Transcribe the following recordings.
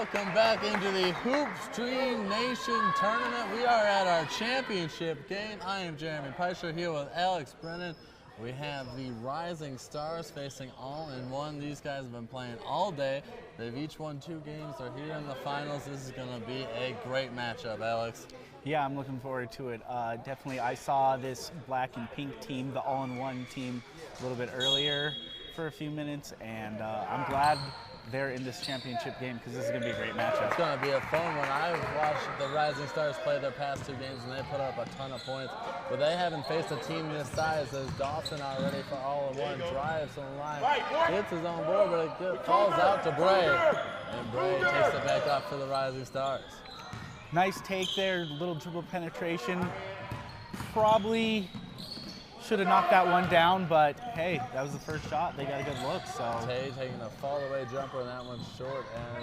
Welcome back into the Hoop Stream Nation Tournament. We are at our championship game. I am Jeremy Peischer here with Alex Brennan. We have the Rising Stars facing All-in-One. These guys have been playing all day. They've each won 2 games. They're here in the finals. This is going to be a great matchup, Alex. Yeah, I'm looking forward to it. Definitely, I saw this black and pink team, the All-in-One team, a little bit earlier for a few minutes, and I'm glad they're in this championship game because this is going to be a great matchup. It's going to be a fun one. I've watched the Rising Stars play their past 2 games, and they put up a ton of points. But they haven't faced a team this size as Dawson already for All-in-One. Drives on the line, hits his own board, but it falls out to Bray. And Bray takes it back up for the Rising Stars. Nice take there, little dribble penetration. Probably should have knocked that one down, but hey, that was the first shot. They got a good look, so. Tay taking a fall-away jumper, and that one's short as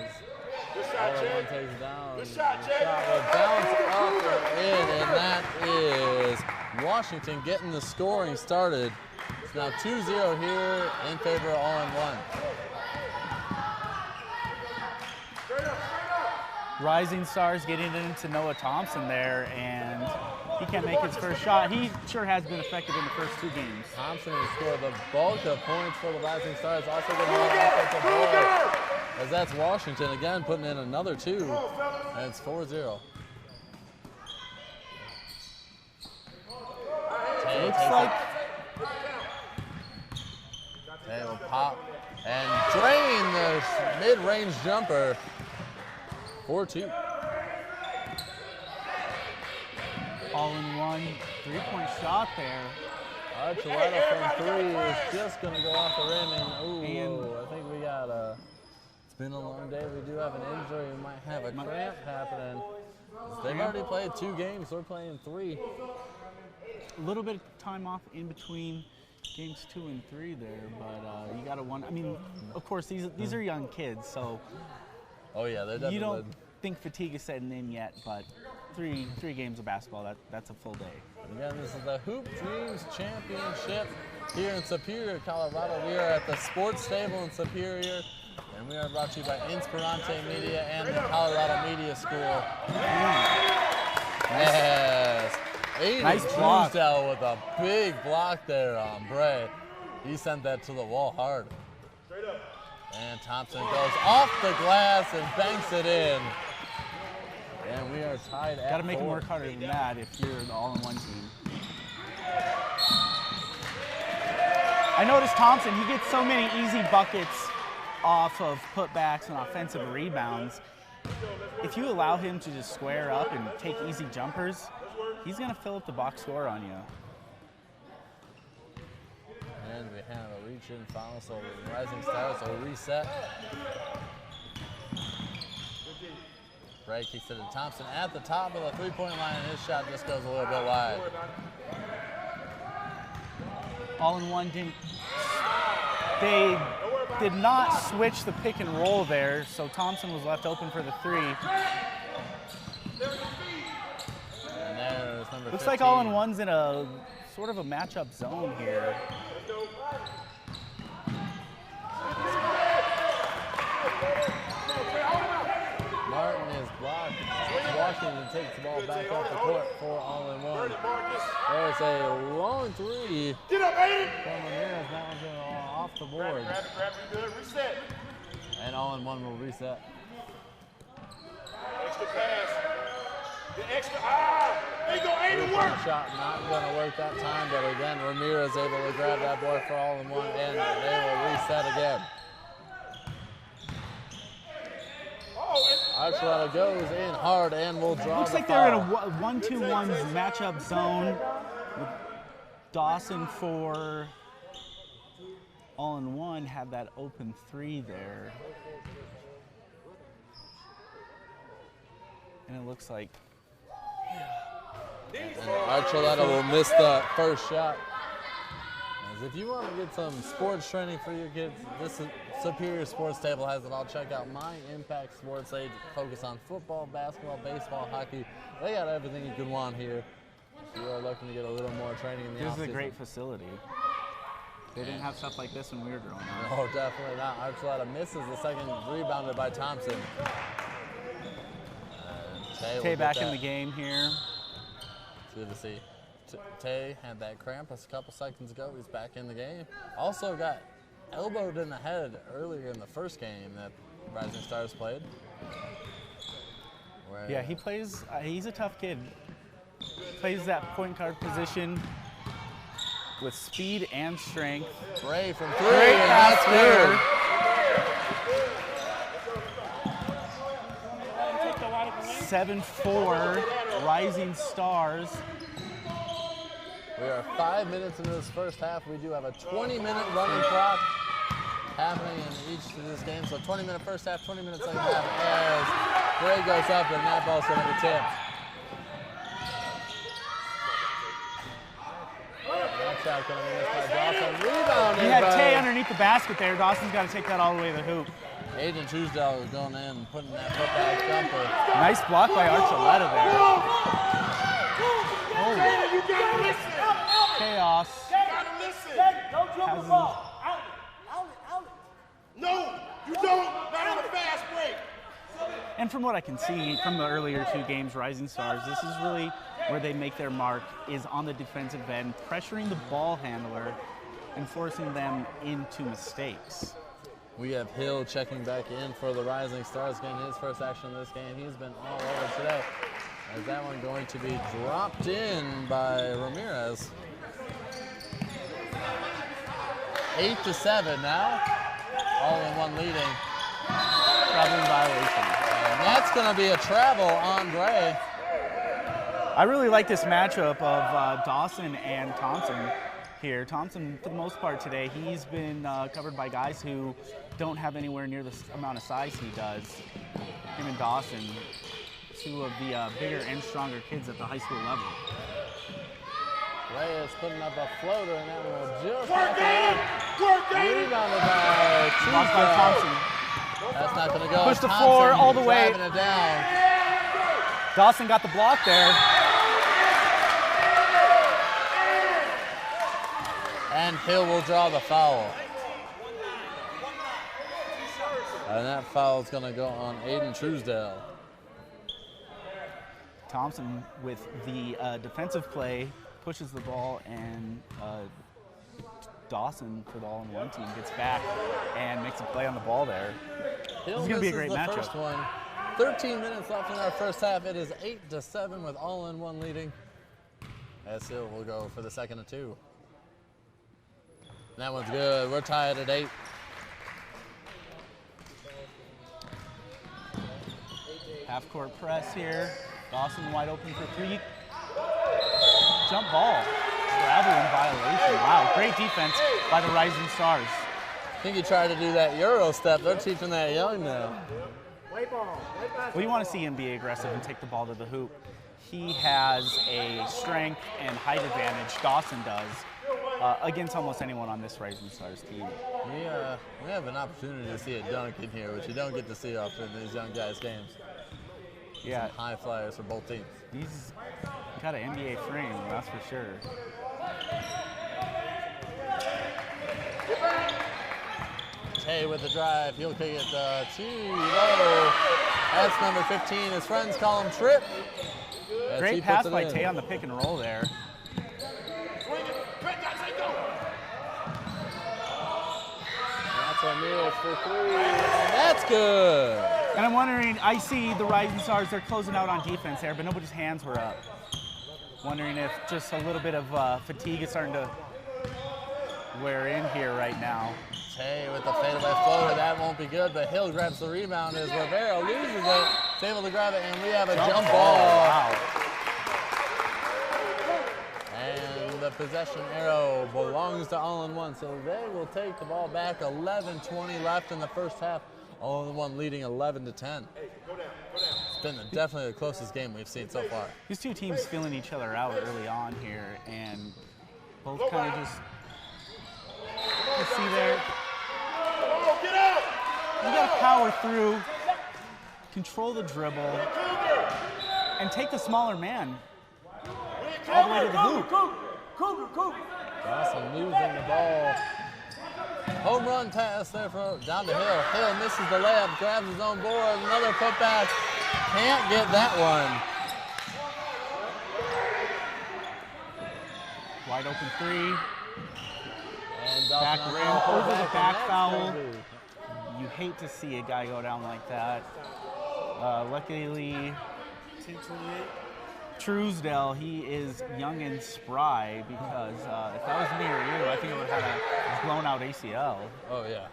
All-in-One takes down. The shot will bounce up and in, and that is Washington getting the scoring started. It's now 2-0 here in favor of All-in-One. Rising Stars getting into Noah Thompson there, and he can't make his first shot. He sure has been effective in the first 2 games. Thompson has scored the bulk of points for the Rising Stars. Also getting an offensive board, as that's Washington again putting in another 2, and it's 4-0. It looks like Tay will pop and drain the mid-range jumper. 4-2. All-in-One 3-point shot there. Archuleta from 3 is just going to go off the rim, and I think we got it's been a long day. We do have an injury. We might have a cramp happening. They've already played 2 games. We're playing 3. A little bit of time off in between games 2 and 3 there, but you got to wonder. I mean, of course, these are young kids, so. Oh yeah, they're definitely. You don't think fatigue is setting in yet, but three games of basketball, that's a full day. Again, this is the Hoop Dreams Championship here in Superior, Colorado. We are at the Sports Stable in Superior, and we are brought to you by Inspirante Media and the Colorado Media School. Yes. Nice block. Truesdell with a big block there on Bray. He sent that to the wall hard. And Thompson goes off the glass and banks it in. And we are tied at 4. Got to make him work harder than that if you're the All-in-One team. I noticed Thompson, he gets so many easy buckets off of putbacks and offensive rebounds. If you allow him to just square up and take easy jumpers, he's going to fill up the box score on you. And we have a reach-in foul, so Rising Stars will reset. Bray kicks it to Thompson at the top of the 3-point line, and his shot just goes a little bit wide. All-in-One they did not switch the pick and roll there, so Thompson was left open for the 3. And there's number 15. Looks like All-in-One's in a sort of a matchup zone here. Martin is blocked. Washington takes the ball back off the court for All-in-One. There's a long 3. Get up, Aiden! From Ramirez. That one's going off the board. Grab it, good. Reset. And All-in-One will reset. Extra pass. The extra. They go Aiden work. Shot not going to work that time, but again, Ramirez able to grab that board for All-in-One, and they will reset again. Archuleta goes in hard and will draw. Looks like they're in a 1-2-1 matchup zone with Dawson for All-in-One had that open 3 there. And it looks like and Archuleta will miss the first shot. As if you want to get some sports training for your kids, this is Superior Sports Table has it all. Check out My Impact Sports. They focus on football, basketball, baseball, hockey. They got everything you could want here. If you are looking to get a little more training in the offseason. This is a great facility. They didn't have stuff like this when we were growing up. No, definitely not. Archuleta misses the second, rebounded by Thompson. Tay back in the game here. It's good to see. Tay had that cramp a couple seconds ago. He's back in the game. Also got elbowed in the head earlier in the first game that Rising Stars played. Yeah, he plays, he's a tough kid. Plays that point guard position with speed and strength. Bray from 3. Great pass there. 7-4, Rising Stars. We are 5 minutes into this first half. We do have a 20-minute running clock happening in each of these games. So 20-minute first half, 20-minute second half as Bray goes up and that ball's going to be tipped. That shot going to be missed by Dawson. Rebounded. You had Tay underneath the basket there. Dawson's got to take that all the way to the hoop. Aiden Truesdale is going in and putting that putback jumper. Nice block by Archuleta there. Chaos. No, you don't. Not on a fast break. And from what I can see from the earlier 2 games, Rising Stars, this is really where they make their mark, is on the defensive end, pressuring the ball handler and forcing them into mistakes. We have Hill checking back in for the Rising Stars, getting his first action in this game. He's been all over today. As that one going to be dropped in by Ramirez. 8-7 now. All in one leading. Traveling violation. And that's going to be a travel on Bray. I really like this matchup of Dawson and Thompson here. Thompson, for the most part today, he's been covered by guys who don't have anywhere near the amount of size he does. Him and Dawson, 2 of the bigger and stronger kids at the high school level. Ray is putting up a floater, and that will just rebounded by Thompson. That's not going to go. Push the Thompson floor all the way. driving it down. Dawson got the block there. And Hill will draw the foul. And that foul is going to go on Aiden Truesdale. Thompson with the defensive play pushes the ball, and Dawson for the all-in-one team gets back and makes a play on the ball there. Hill This is going to be a great the matchup. First one. 13 minutes left in our first half. It is 8-7 with all-in-one leading. As Hill will go for the second of 2. That one's good. We're tied at 8. Half-court press here. Dawson wide open for 3. Jump ball. Traveling violation. Wow, great defense by the Rising Stars. I think he tried to do that Euro step. They're teaching that young now. Well, you want to see him be aggressive and take the ball to the hoop. He has a strength and height advantage, Dawson does, against almost anyone on this Rising Stars team. We have an opportunity to see a dunk in here, which you don't get to see often in these young guys' games. Yeah, Some high flyers for both teams. he's got an NBA frame, that's for sure. Tay with the drive. He'll kick it too low. That's number 15. His friends call him Trip. As Great he pass puts it by in. Tay on the pick and roll there. That's Ramirez for 3. And that's good. And I'm wondering, I see the Rising Stars, they're closing out on defense there, but nobody's hands were up. Wondering if just a little bit of fatigue is starting to wear in here right now. Tay with the fadeaway floater. That won't be good, but Hill grabs the rebound as Rivera loses it. He's able to grab it, and we have a jump ball. Wow. And the possession arrow belongs to All-in-One, so they will take the ball back. 11:20 left in the first half. All-in-One leading 11-10. It's been definitely the closest game we've seen so far. These two teams feeling each other out early on here, and both kind of just, you see there, you got to power through, control the dribble, and take the smaller man all the way to the hoop. Dawson losing the ball. Home run pass there down to Hill. Hill misses the layup, grabs his own board, another putback. can't get that one. Wide open three. And Back Dawson rim, on over the and back that's foul. gonna be- You hate to see a guy go down like that. Luckily, Truesdale, he is young and spry because if that was me or you, I think it would have had a blown out ACL. Oh, yeah.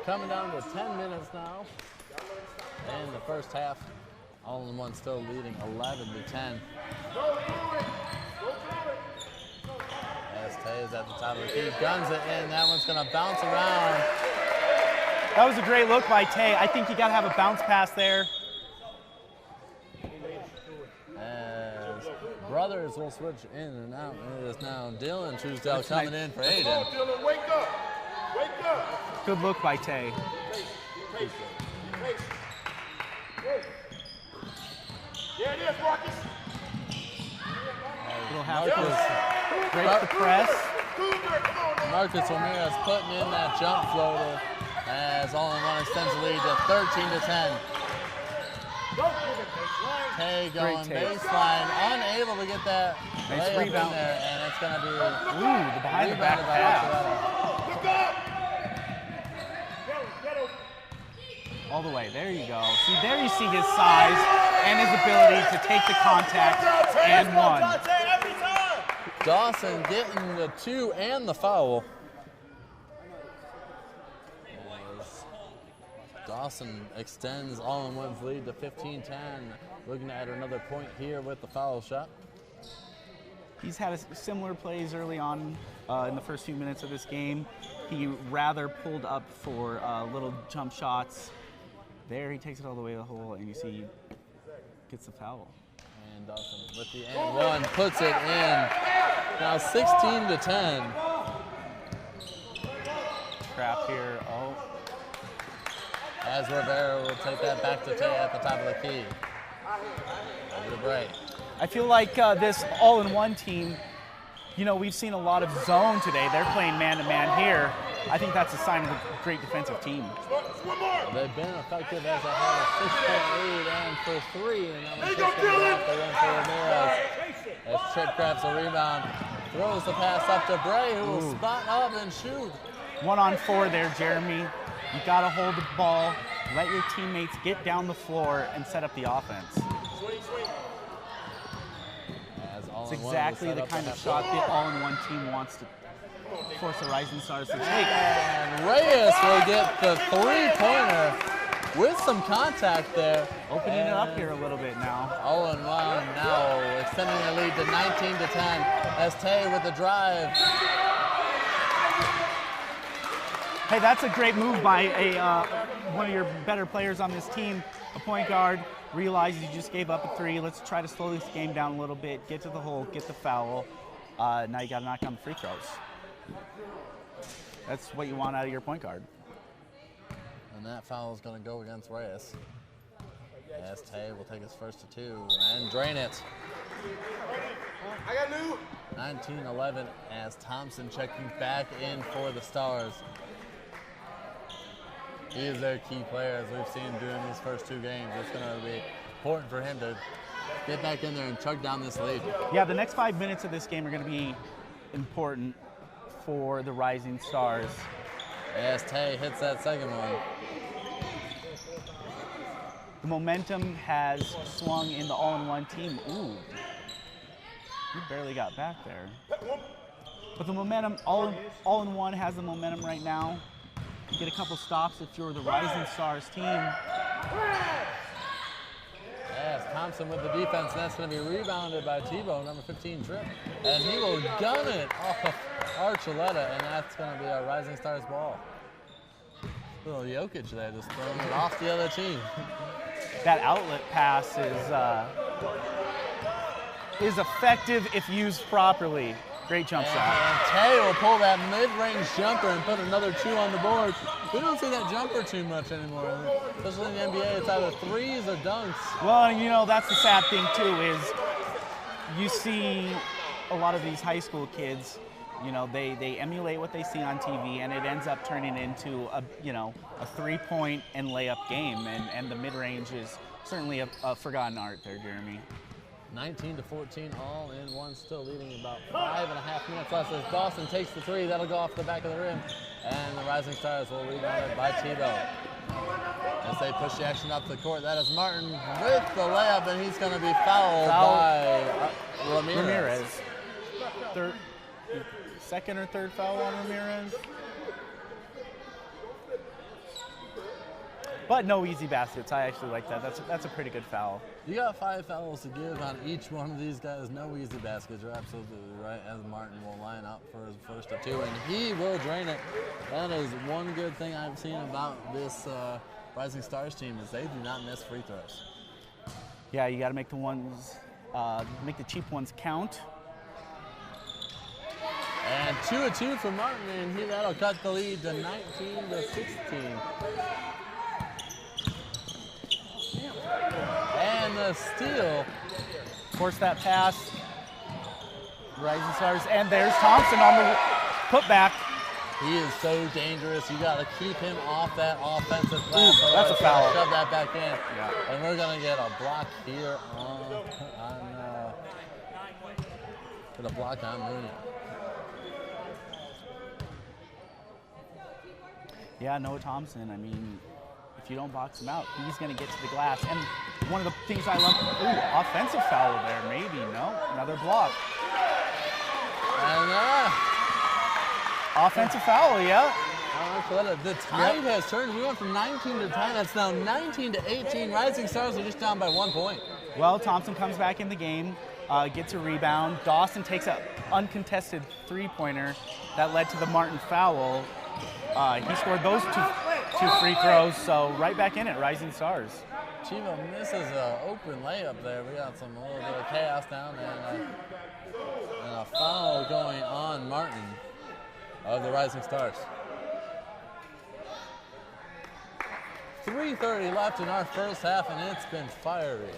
Coming down to 10 minutes now. And the first half, All-in-One still leading 11-10. As Tay is at the top of the key, guns it in. That one's going to bounce around. That was a great look by Tay. I think you got to have a bounce pass there. As brothers will switch in and out. It is now Dylan Truesdale That's coming nice. in for Come Aiden. on, Dylan, wake up. Wake up. Good look by Tay. Pace. There it is, Marcus. Little half Marcus, post. Breaks the press. Cougar, come on now. Marcus Ramirez putting in that jump floater as All-in-One extends the lead to 13-10. Tay going Tay. baseline, unable to get that Nice layup in rebound. there, and it's going to be Ooh, the behind the back rebounded by pass. Archuleta. Look up. All the way, there you go. See, there you see his size and his ability to take the contact and one. Dawson getting the 2 and the foul. As Dawson extends All-in-One's lead to 15-10. Looking at another point here with the foul shot. He's had similar plays early on in the first few minutes of this game. He rather pulled up for little jump shots. There, he takes it all the way to the hole, and you see he gets the foul. And Dawson with the and one puts it in. Now 16-10. Trap here. Oh, As Rivera will take that back to Tay at the top of the key. Over the break. I feel like this all-in-one team, you know, we've seen a lot of zone today. They're playing man-to-man here. I think that's a sign of a great defensive team. They've been effective as they have a 6-point lead and for 3. And that There you one's go, just gonna be Dylan. off the rim for Ramirez. As Chip grabs the rebound, throws the pass up to Bray, who will spot up and shoot. 1-on-4 there, Jeremy. You got to hold the ball, let your teammates get down the floor and set up the offense. As It's All-in-One will exactly set the up kind of half shot the all-in-one team wants to force the Rising Stars to take. And Reyes will get the 3-pointer with some contact there. Opening it up here a little bit now. All-in-One now extending the lead to 19-10 as Tay with the drive. Hey, that's a great move by one of your better players on this team, a point guard. Realizes you just gave up a 3. Let's try to slow this game down a little bit, get to the hole, get the foul. Now you got to knock down the free throws. That's what you want out of your point guard. And that foul is going to go against Reyes. As Tay will take his first to 2 and drain it. I got new. 19-11 as Thompson checking back in for the Stars. He is their key player, as we've seen doing these first 2 games. It's going to be important for him to get back in there and chug down this lead. Yeah, the next 5 minutes of this game are going to be important for the Rising Stars. As Tay hits that second one. The momentum has swung in the all-in-one team. Ooh, you barely got back there. But the momentum, all-in-one has the momentum right now. You get a couple stops if you're the Rising Stars team. As Thompson with the defense, and that's going to be rebounded by Tebow, number 15, Trip. And he will gun it off Archuleta, and that's going to be a Rising Stars ball. Little Jokic there, just throwing it off the other team. That outlet pass is effective if used properly. Great jump shot. And Tay will pull that mid-range jumper and put another 2 on the board. We don't see that jumper too much anymore, especially in the NBA. It's either 3s or dunks. Well, you know, that's the sad thing too, is you see a lot of these high school kids, You know, they emulate what they see on TV, and it ends up turning into a a 3-point and layup game, and the mid-range is certainly a forgotten art there, Jeremy. 19-14, all in one, still leading about 5.5 minutes left as Dawson takes the three. That'll go off the back of the rim, and the Rising Stars will rebound it by Tebow. As they push the action up the court, that is Martin with the layup, and he's going to be fouled by Ramirez. Second or third foul on Ramirez. But no easy baskets. I actually like that. That's a pretty good foul. You got 5 fouls to give on each one of these guys. No easy baskets. You're absolutely right. As Martin will line up for his first of 2, and he will drain it. That is one good thing I've seen about this Rising Stars team is they do not miss free throws. Yeah, you got to make make the cheap ones count. And 2 of 2 for Martin, and that'll cut the lead to 19-16. And the steal. Force that pass. Rising Stars, and there's Thompson on the putback. He is so dangerous. You got to keep him off that offensive glass. That's a foul. Shove that back in. Yeah. And we're going to get a block here get a block on Mooney. Yeah, Noah Thompson, I mean, if you don't box him out, he's going to get to the glass. And one of the things I love, offensive foul there, maybe, no, another block. And offensive foul, yeah. The tide has turned. We went from 19 to 10. It's now 19 to 18. Rising Stars are just down by 1 point. Well, Thompson comes back in the game, gets a rebound. Dawson takes an uncontested three-pointer that led to the Martin foul. He scored those two free throws, so right back in it, Rising Stars. Chivo misses an open layup there. We got a little bit of chaos down there, and a foul going on Martin of the Rising Stars. 3:30 left in our first half, and it's been fiery.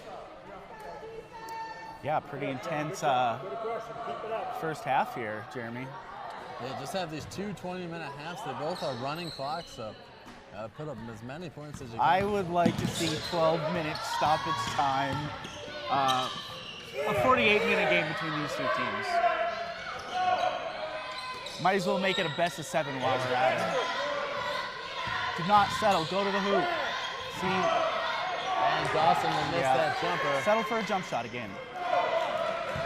Yeah, pretty intense first half here, Jeremy. They just have these 2 20-minute halves. They both are running clocks, so put up as many points as you can. I would like to see 12-minute stoppage time. A 48-minute game between these two teams. Might as well make it a best of 7 while we're at it. Do not settle. Go to the hoop. See. And Dawson will miss that jumper. Settle for a jump shot again.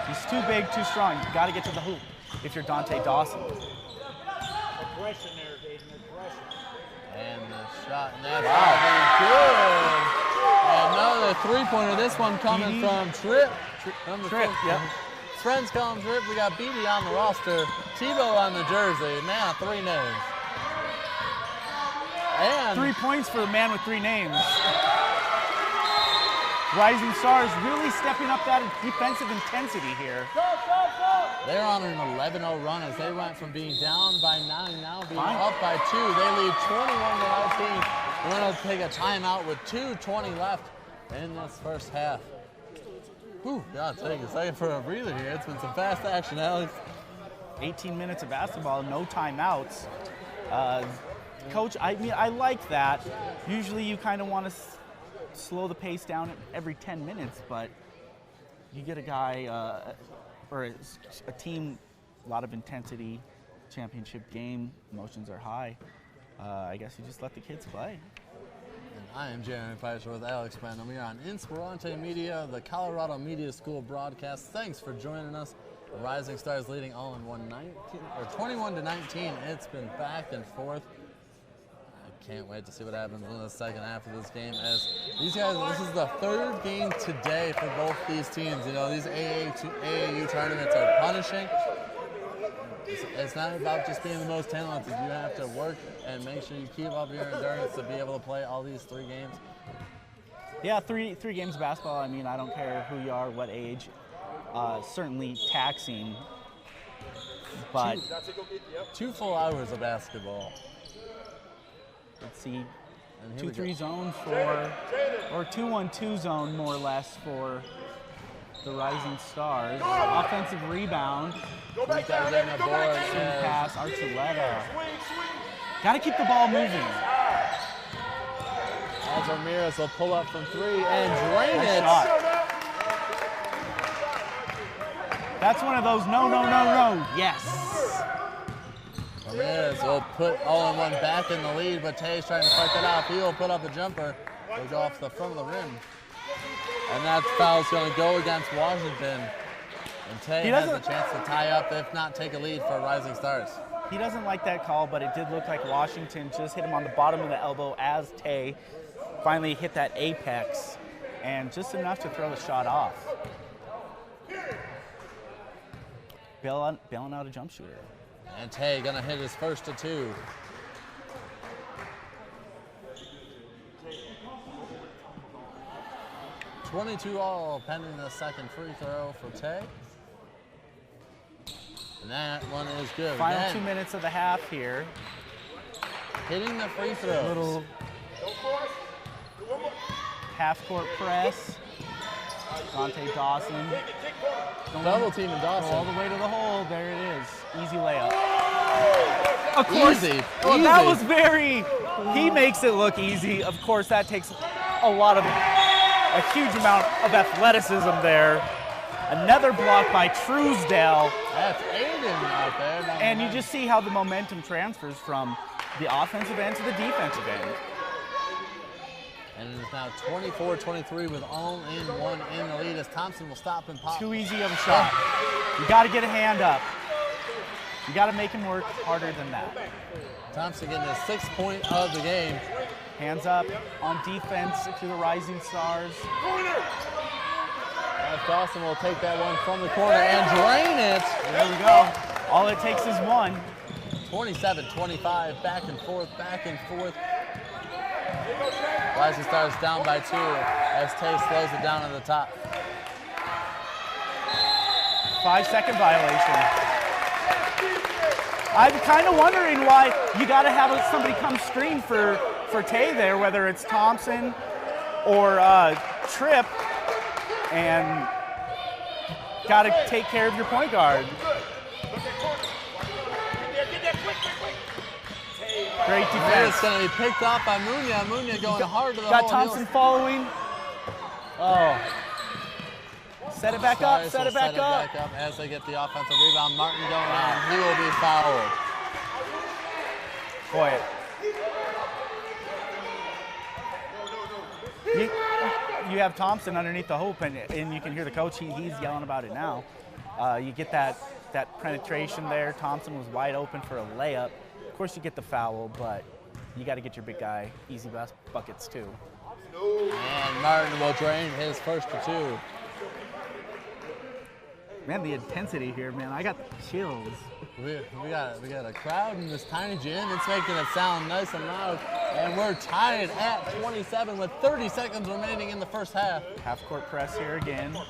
He's too big, too strong. You got to get to the hoop if you're Dante Dawson. Aggression there, Dayton. Aggression. And the shot, and that's good. Another three-pointer. This one coming from Tripp. Tripp, yep. Friends call him Tripp. We got BD on the roster. Tebow on the jersey. Now 3 names. And 3 points for the man with 3 names. Rising Stars really stepping up that defensive intensity here. They're on an 11-0 run as they went from being down by 9, now being up by 2. They lead 21-19. We're going to take a timeout with 2:20 left in this first half. Whew, gotta take a second for a breather here. It's been some fast action, Alex. 18 minutes of basketball, no timeouts. Coach, I mean, I like that. Usually you kind of want to slow the pace down every 10 minutes, but you get a guy or a team, a lot of intensity, championship game, emotions are high. I guess you just let the kids play. And I am Jeremy Pfeiffer with Alex Brandon. We are on Inspirante Media, the Colorado Media School broadcast. Thanks for joining us. The Rising Stars leading all in 21-19. It's been back and forth. Can't wait to see what happens in the second half of this game. As these guys, this is the 3rd game today for both these teams. You know, these AAU tournaments are punishing. It's not about just being the most talented. You have to work and make sure you keep up your endurance to be able to play all these 3 games. Yeah, three games of basketball. I mean, I don't care who you are, what age. Certainly taxing, but 2 full hours of basketball. Let's see, 2-3 zone or 2-1-2 zone more or less for the Rising Stars. Offensive rebound. He's got to get on the board. Pass, Archuleta. Got to keep the ball moving. As Ramirez will pull up from 3 and drain Nice it. shot. That's one of those no, no, no, no. Yes. Ramirez will put all-in-one back in the lead, but Tay's trying to fight that out. He will put up a jumper. It'll go off the front of the rim. And that foul's going to go against Washington. And Tay has a chance to tie up, if not take a lead for Rising Stars. He doesn't like that call, but it did look like Washington just hit him on the bottom of the elbow as Tay finally hit that apex, and just enough to throw the shot off. Bailing out a jump shooter. And Tay gonna hit his first of 2. .22 all pending the second free throw for Tay. And that one is good. Final Again, 2 minutes of the half here. hitting the free throws. Little half-court press. Dante Dawson. Double team and Go all Dawson. the way to the hole. There it is. Easy layup. Of course. Easy. Well, that was very. He makes it look easy. Of course, that takes a huge amount of athleticism there. Another block by Truesdale. That's Aiden out there. And you just see how the momentum transfers from the offensive end to the defensive end. And it is now 24-23 with all-in-one in the lead as Thompson will stop and pop. Too easy of a shot. You got to get a hand up. You got to make him work harder than that. Thompson getting his 6th point of the game. Hands up on defense to the Rising Stars. As Dawson will take that one from the corner and drain it. There we go. All it takes is one. 27-25, back and forth. Rising Stars down by 2 as Tay slows it down at the top. 5-second violation. I'm kind of wondering why you got to have somebody come screen for Tay there, whether it's Thompson or Tripp, and got to take care of your point guard. Great defense. It's going to be picked off by Munya. Munya going hard to the hole. Got Thompson following. Oh. Set it back up, set it back up. As they get the offensive rebound. Martin going on. He will be fouled. Boy. You have Thompson underneath the hoop, and you can hear the coach. He's yelling about it now. You get that penetration there. Thompson was wide open for a layup. Of course, you get the foul, but you got to get your big guy easy buckets too. And Martin will drain his first of 2. Man, the intensity here, man, I got chills. We got a crowd in this tiny gym. It's making it sound nice and loud. And we're tied at 27 with 30 seconds remaining in the first half. Half-court press here again. And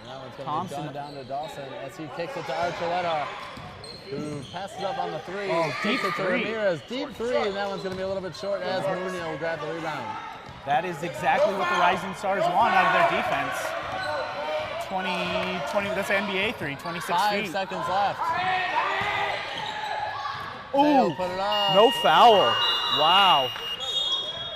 that one's going Thompson to be down to Dawson as he kicks it to Archuleta, who passes up on the 3. Oh, deep kicks it to three. Ramirez. Deep 3, and that one's going to be a little bit short as Mourinho will grab the rebound. That is exactly what the Rising Stars want out of their defense. 20, that's an NBA 3, 26 5 feet. seconds left. Ooh, Put it up. no foul. Wow.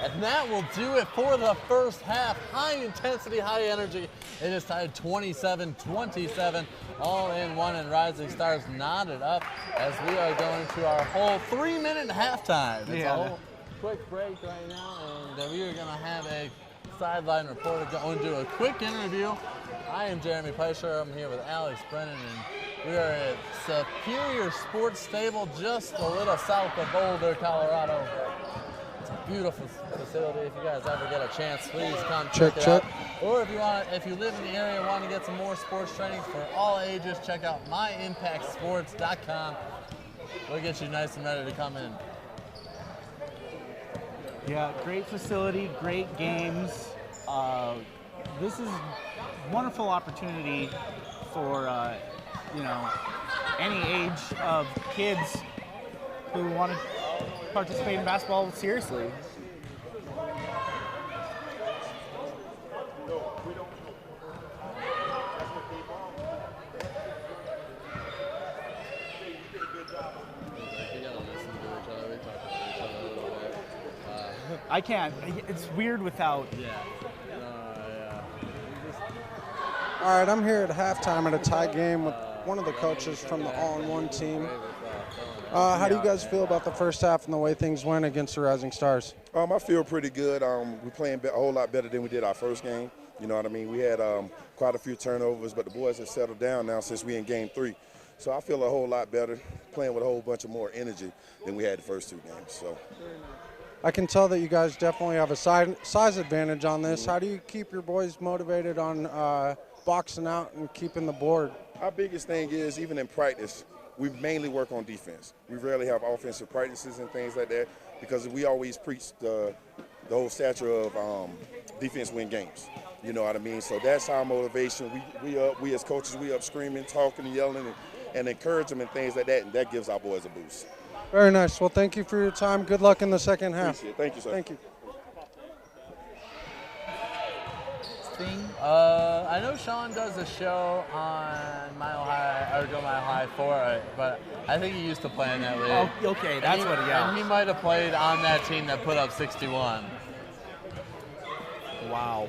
And that will do it for the first half. High intensity, high energy. It is tied 27-27, all-in-one, and Rising Stars knotted up as we are going to our whole 3-minute halftime. It's a whole quick break right now, and we are going to have a sideline reporter go and do a quick interview. I am Jeremy Peischer. I'm here with Alex Brennan, and we are at Superior Sports Stable, just a little south of Boulder, Colorado. It's a beautiful facility. If you guys ever get a chance, please come check it out. Or if you live in the area and want to get some more sports training for all ages, check out myimpactsports.com. We'll get you nice and ready to come in. Yeah, great facility, great games. This is a wonderful opportunity for any age of kids who want to participate in basketball seriously. I can't. It's weird without. Yeah. All right, I'm here at halftime at a tie game with one of the coaches from the all-in-one team. How do you guys feel about the first half and the way things went against the Rising Stars? I feel pretty good. We're playing a whole lot better than we did our first game. You know what I mean? We had quite a few turnovers, but the boys have settled down now since we in game 3. So I feel a whole lot better, playing with a whole bunch of more energy than we had the first 2 games. So I can tell that you guys definitely have a size advantage on this. How do you keep your boys motivated on boxing out and keeping the board? Our biggest thing is, even in practice, we mainly work on defense. We rarely have offensive practices and things like that because we always preach the whole stature of defense win games. You know what I mean? So that's our motivation. We as coaches, we up screaming, talking, and yelling, and encourage them and things like that, and that gives our boys a boost. Very nice. Well, thank you for your time. Good luck in the second half. Appreciate it. Thank you, sir. Thank you. I know Sean does a show on Mile High, or Go Mile High for it, but I think he used to play in that league. Oh, okay, that's what. Yeah. And he might have played on that team that put up 61. Wow.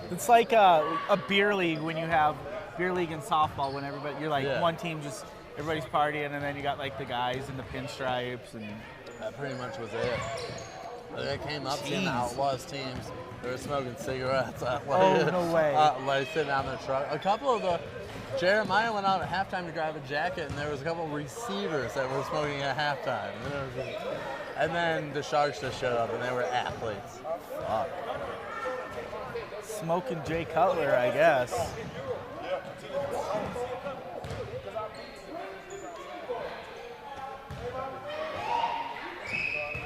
It's like a beer league when you have beer league and softball when everybody, you're like one team just, everybody's partying, and then you got like the guys in the pinstripes and. That pretty much was it. They came up seeing the Outlaws teams. They were smoking cigarettes. No way. Like sitting on the truck. A couple of the Jeremiah went out at halftime to grab a jacket, and there was a couple of receivers that were smoking at halftime. And then the Sharks just showed up, and they were athletes. Fuck. Smoking Jay Cutler, I guess.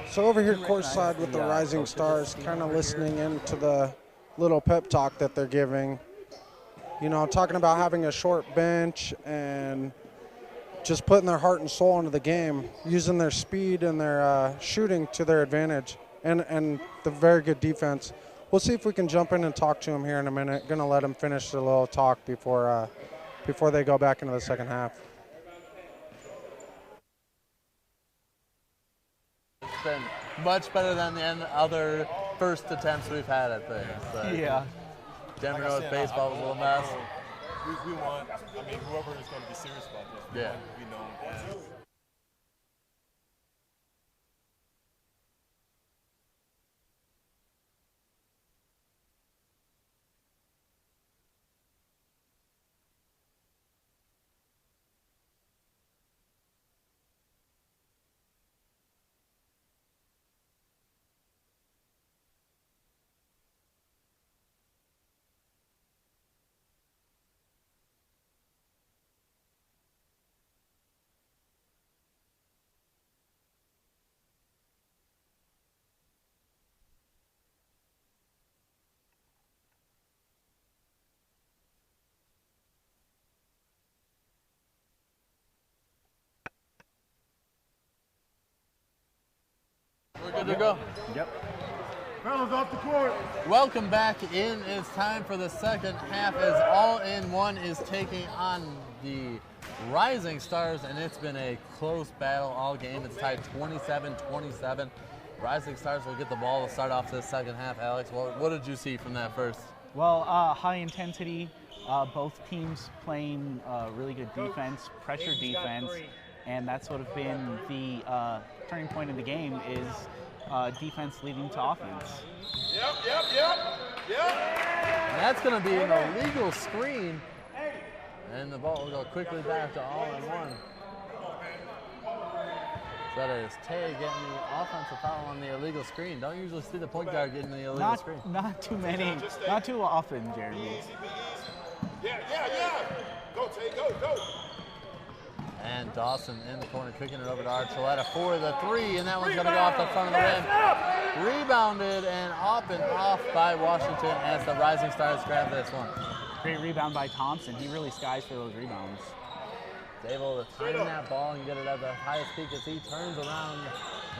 So over here courtside with the Rising Stars, kind of listening into the little pep talk that they're giving. You know, talking about having a short bench and just putting their heart and soul into the game, using their speed and their shooting to their advantage, and the very good defense. We'll see if we can jump in and talk to them here in a minute. Going to let them finish their little talk before they go back into the second half. It's been much better than the other first attempts we've had at things. So. Yeah. Denver knows baseball was a little mess. We want, I mean, whoever is going to be serious about this, we want to be known as. We're good to go. Yep. Fellas off the court. Welcome back in. It's time for the second half as All-in-One is taking on the Rising Stars, and it's been a close battle all game. It's tied 27-27. Rising Stars will get the ball to start off the second half. Alex, what did you see from that first? Well, high intensity. Both teams playing really good defense, pressure defense, and that's sort of been the turning point in the game is defense leading to offense. Yep. And that's going to be an illegal screen, and the ball will go quickly back to All-in-One. So that is Tay getting the offensive foul on the illegal screen. Don't usually see the point guard getting the illegal screen. Not too many, not too often, Jeremy. Yeah. Go, Tay, go. And Dawson in the corner, kicking it over to Archuleta for the three, and that one's going to go off the front of the rim. Rebounded and up and off by Washington as the Rising Stars grab this one. Great rebound by Thompson. He really skies for those rebounds. He's able to time that ball and get it at the highest peak as he turns around.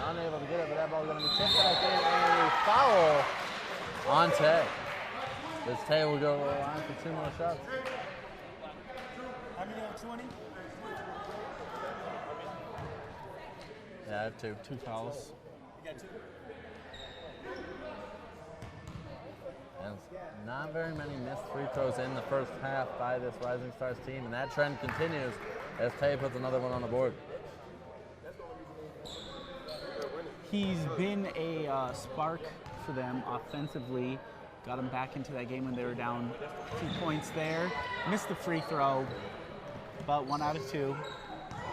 Unable to get it, but that ball is going to be tipped back in, and a foul on Tay. This Tay will go on for 2 more shots. How many on 20? Yeah, I have 2. 2 fouls. And not very many missed free throws in the first half by this Rising Stars team, and that trend continues as Tay puts another one on the board. He's been a spark for them offensively. Got them back into that game when they were down 2 points there. Missed the free throw, but 1 out of 2.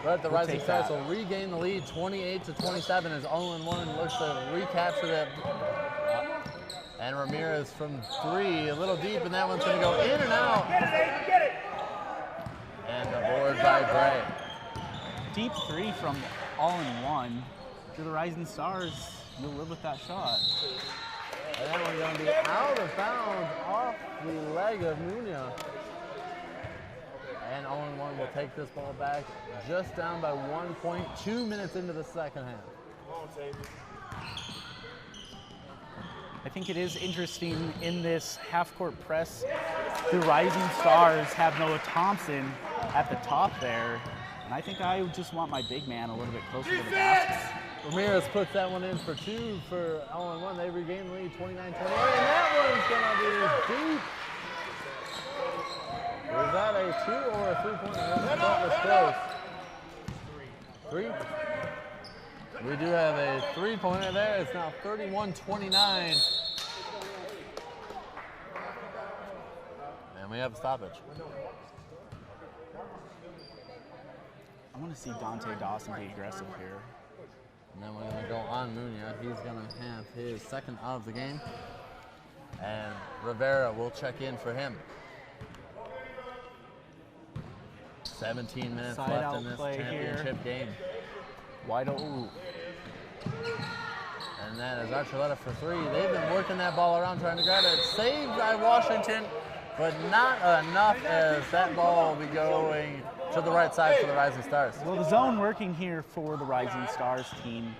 But the We'll Rising take Stars that. will regain the lead 28-27 as Olin looks to recapture that. And Ramirez from 3, a little deep, and that one's going to go in and out. Get it, Aiden, get it. And the board by Gray. Deep 3 from all-in-one. If you're the Rising Stars, you'll live with that shot. And that one's going to be out of bounds off the leg of Munoz. And Olin will take this ball back just down by 1 point, 2 minutes into the second half. Come on, Taylor. I think it is interesting in this half-court press. The Rising Stars have Noah Thompson at the top there. And I think I just want my big man a little bit closer to the basket. Ramirez puts that one in for 2 for Olin. They regain the lead 29-28. And that one's going to be deep. Was that a 2 or a 3-pointer? That was close. 3. We do have a 3-pointer there. It's now 31-29. And we have a stoppage. I want to see Dante Dawson be aggressive here. And then we're going to go on Munoz. He's going to have his second of the game. And Rivera will check in for him. 17 minutes Side left out in this play championship game. Wide open. And that is Archuleta for 3. They've been working that ball around trying to grab it. Saved by Washington, but not enough as that ball will be going to the right side for the Rising Stars. Well, the zone working here for the Rising Stars team.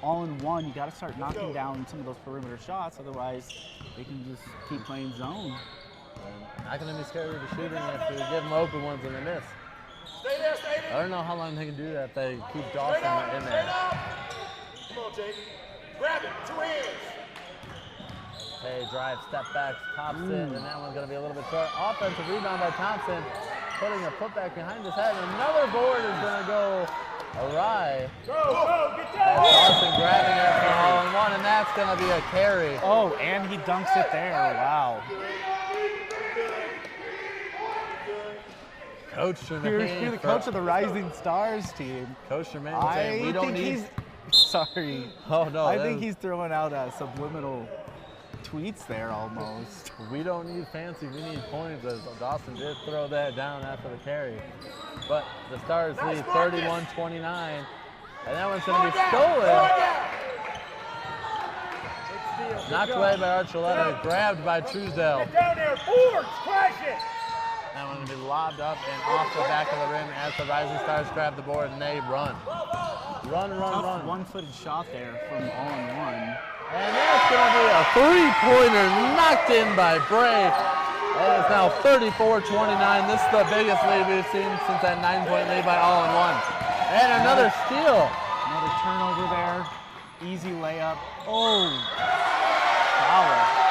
All-in-one, you got to start knocking down some of those perimeter shots, otherwise they can just keep playing zone. And not going to be scared of the shooting if you give them open ones and they miss. Stay there, stay there. I don't know how long they can do that if they keep Dawson in Straight there. up. Come on, Jake. Grab it, 2 hands. Hey, drive, step back, tops it, and that one's going to be a little bit short. Offensive rebound by Thompson, putting a putback behind his head. Another board is going to go awry. Go, get And down. Dawson grabbing it for all-in-one, and that's going to be a carry. Oh, and he dunks it there. Wow. Coach Tremaine. You're the coach of the Rising Stars team. Coach Tremaine saying we don't need. Sorry. Oh no. I think he's throwing out subliminal tweets there almost. We don't need fancy. We need points. As Dawson did throw that down after the carry, but the Stars lead 31-29, and that one's going to be stolen. Knocked away by Archuleta, grabbed by Truesdale. Get down there, boards, crash it. That one going to be lobbed up and off the back of the rim as the Rising Stars grab the board and they run. Run. One-footed shot there from all-in-one. And that's going to be a 3-pointer knocked in by Bray. And it's now 34-29. This is the biggest lead we've seen since that 9-point lead by all-in-one. And another steal. Another turnover there. Easy layup. Oh, foul.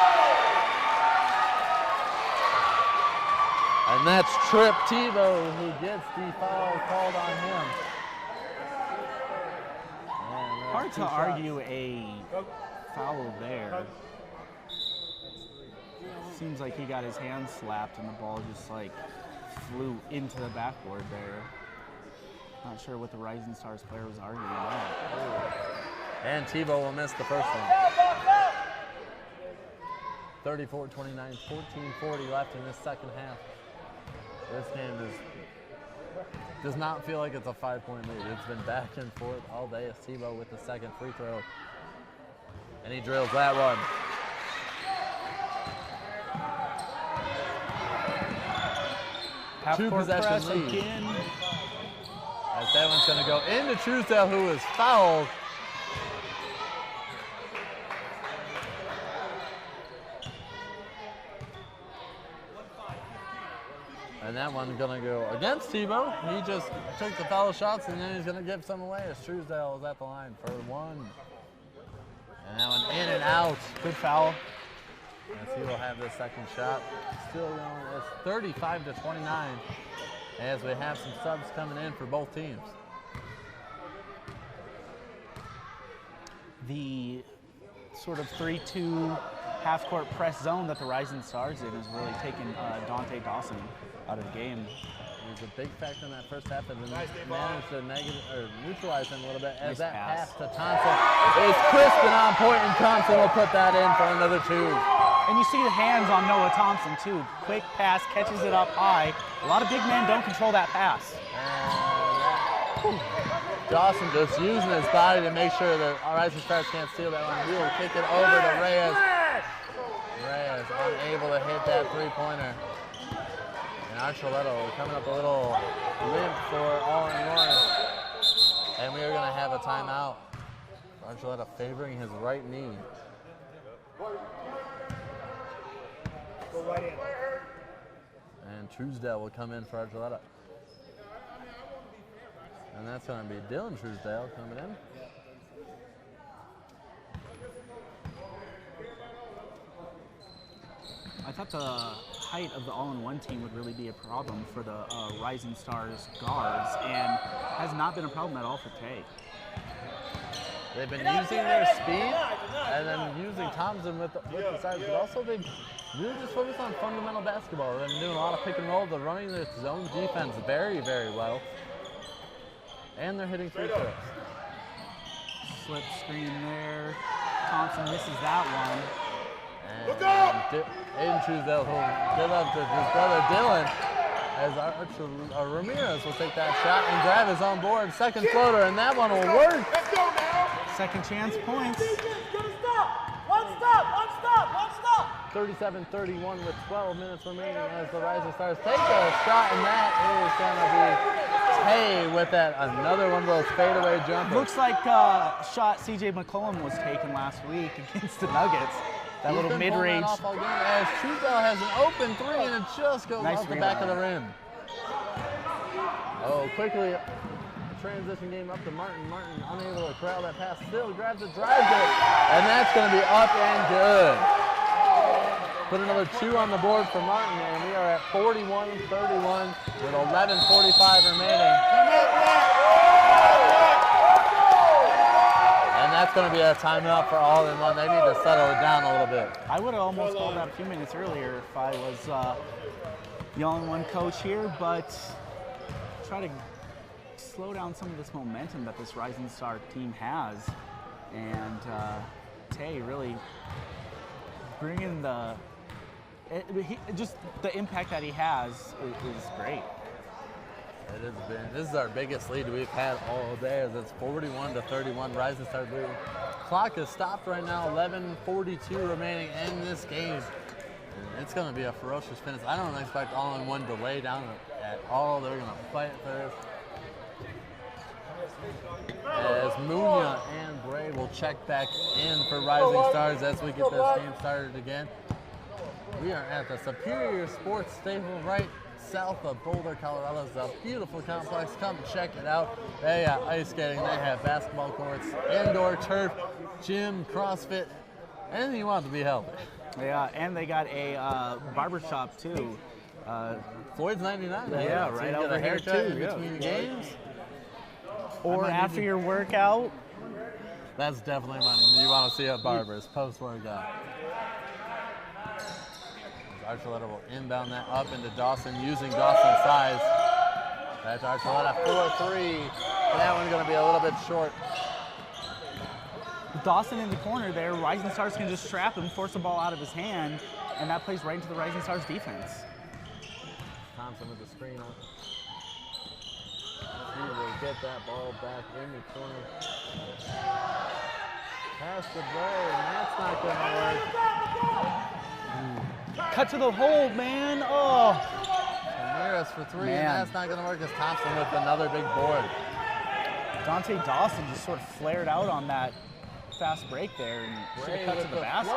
And that's Trip Tebow who gets the foul called on him. Hard to argue a foul there. Seems like he got his hand slapped and the ball just like flew into the backboard there. Not sure what the Rising Stars player was arguing about. And Tebow will miss the first one. 34-29, 14:40 left in this second half. This game does not feel like it's a 5-point lead. It's been back and forth all day as Tebow with the second free throw. And he drills that one. Half-court Two-possession press lead. again. As that one's going to go into Truesdale, who is fouled. And that one's going to go against Tebow. He just took the foul shots, and then he's going to give some away as Truesdale is at the line for one. And that one in and out. Good foul. As he will have the second shot. Still going. It's 35-29 as we have some subs coming in for both teams. The sort of 3-2 half-court press zone that the Rising Stars in has really taken Dante Dawson out of the game. He was a big factor in that first half and then managed to neutralize him a little bit as Nice that pass. pass to Thompson is crisp and on point, and Thompson will put that in for another two. And you see the hands on Noah Thompson too. Quick pass, catches it up high. A lot of big men don't control that pass. Dawson just using his body to make sure that our Rising Stars can't steal that one. He will kick it over to Reyes. Reyes unable to hit that three-pointer. And Archuleta coming up a little limp for all-in-one. And we are going to have a timeout. Archuleta favoring his right knee. Go right in. And Truesdale will come in for Archuleta. And that's going to be Dylan Truesdale coming in. I thought the height of the all-in-one team would really be a problem for the Rising Stars guards, and has not been a problem at all for Tay. They've been using their speed and then using Thompson with the size, but also they've really just focused on fundamental basketball. They've been doing a lot of pick and roll. They're running their zone defense very, very well. And they're hitting free throws. Slip screen there. Thompson misses that one. And Aiden Truesdale will give up to his brother Dylan as Ramirez will take that shot and grab his own board. Second floater, and that one will work. Let's go now. Second chance points. 37-31 with 12 minutes remaining as the Rising Stars take a shot, and that is going to be Tay with that another one of those fadeaway jumpers. Looks like shot C.J. McCollum was taken last week against the Nuggets. That little mid-range. As Truesdale has an open three, and it just goes Nice off the back of the rim. Oh, quickly, transition game up to Martin. Martin unable to corral that pass, still grabs it, drives it, and that's going to be up and good. Put another two on the board for Martin, and we are at 41-31 with 11:45 remaining. And that's going to be a timeout for all-in-one. They need to settle it down a little bit. I would have almost called that a few minutes earlier if I was the all-in-one coach here, but try to slow down some of this momentum that this Rising Star team has. And Tay really bringing just the impact that he has is great. It has been. This is our biggest lead we've had all day, as it's 41-31. Rising Stars leading. Clock is stopped right now. 11:42 remaining in this game. It's going to be a ferocious finish. I don't expect all-in-one to lay down at all. They're going to fight for this. As Munya and Bray will check back in for Rising Stars as we get this game started again. We are at the Superior Sports Stadium right south of Boulder, Colorado. It's a beautiful complex. Come check it out. They have ice skating. They have basketball courts, indoor turf, gym, CrossFit, anything you want to be healthy. Yeah, and they got a barber shop too. Floyd's 99. Yeah, so right you get over a here haircut too, in yeah. between games. Or after your workout. That's definitely when you want to see a barber's post-workout. Archuleta will inbound that up into Dawson, using Dawson's size. That's Archuleta 4-3. That one's going to be a little bit short. With Dawson in the corner there, Rising Stars can just trap him, force the ball out of his hand, and that plays right into the Rising Stars defense. Thompson with the screen up. He will get that ball back in the corner. Pass the Bray, and that's not going to work. Cut to the hole, man. Oh. Ramirez for three, Man. and that's not going to work as Thompson with another big board. Dante Dawson just sort of flared out on that fast break there and should have cut to the basket.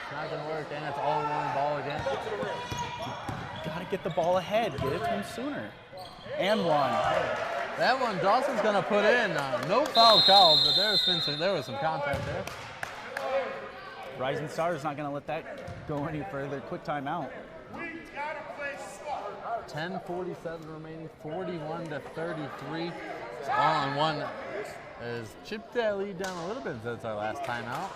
It's not going to work, and it's all-in-one ball again. get the ball ahead. Get it to him sooner. And one. That one Dawson's going to put in. No foul called, but there was some contact there. Rising Stars not going to let that go any further. Quick timeout. 10:47 remaining, 41-33. All-in-one has chipped that lead down a little bit since our last timeout.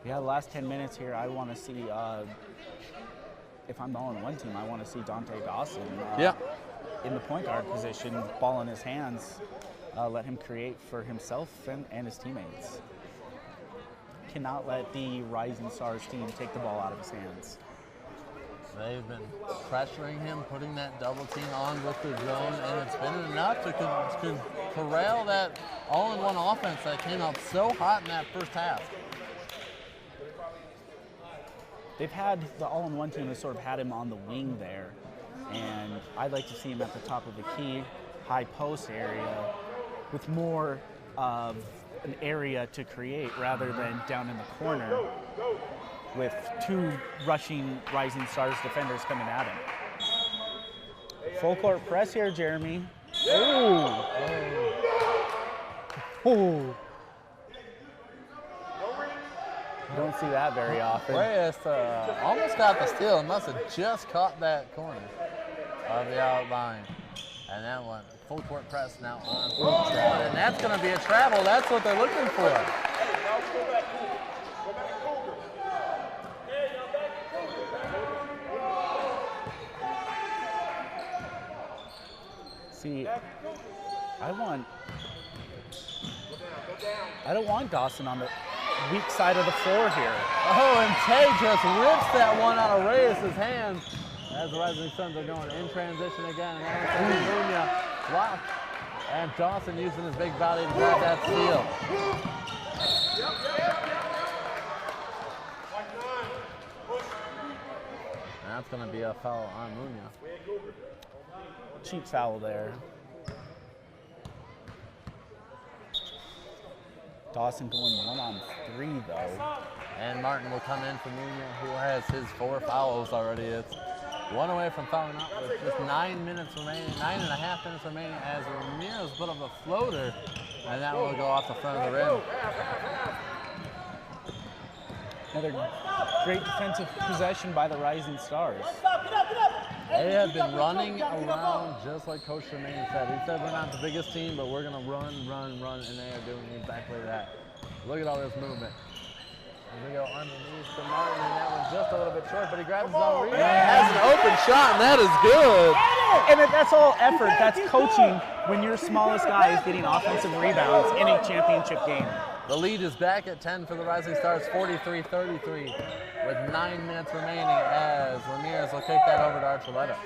Yeah, the last 10 minutes here, I want to see, if I'm the all-in-one team, I want to see Dante Dawson in the point guard position, ball in his hands, let him create for himself and his teammates. Cannot let the Rising Stars team take the ball out of his hands. They've been pressuring him, putting that double team on with the zone, and it's been enough to corral that all-in-one offense that came out so hot in that first half. They've had the all-in-one team has sort of had him on the wing there, and I'd like to see him at the top of the key, high post area, with more of an area to create rather than down in the corner with two rushing Rising Stars defenders coming at him. Full court press here, Jeremy. Oh. Oh. Don't see that very often. Reyes almost got the steal and must have just caught that corner of the outline. And that one, full court press now on. And that's going to be a travel. That's what they're looking for. See, I don't want Dawson on the weak side of the floor here. Oh, and Tay just rips that one out of Reyes' hands as the Rising Suns are going in transition again. And Munya blocked, and Dawson using his big body to grab that steal. And that's going to be a foul on Munya. Cheap foul there. Dawson going 1-on-3 though. And Martin will come in for Munya, who has his 4 fouls already. It's one away from fouling out with just 9 minutes remaining, 9.5 minutes remaining as Ramirez put up a floater, and that will go off the front of the rim. Another great defensive possession by the Rising Stars. They have been running around just like Coach Tremaine said. He said we're not the biggest team, but we're going to run, and they are doing exactly that. Look at all this movement. And we go underneath to Martin, and that one's just a little bit short, but he grabs his own rebound. Has an open shot, and that is good. And that's all effort. That's coaching when your smallest guy is getting offensive rebounds in a championship game. The lead is back at 10 for the Rising Stars, 43-33, with 9 minutes remaining as Ramirez will kick that over to Archuleta.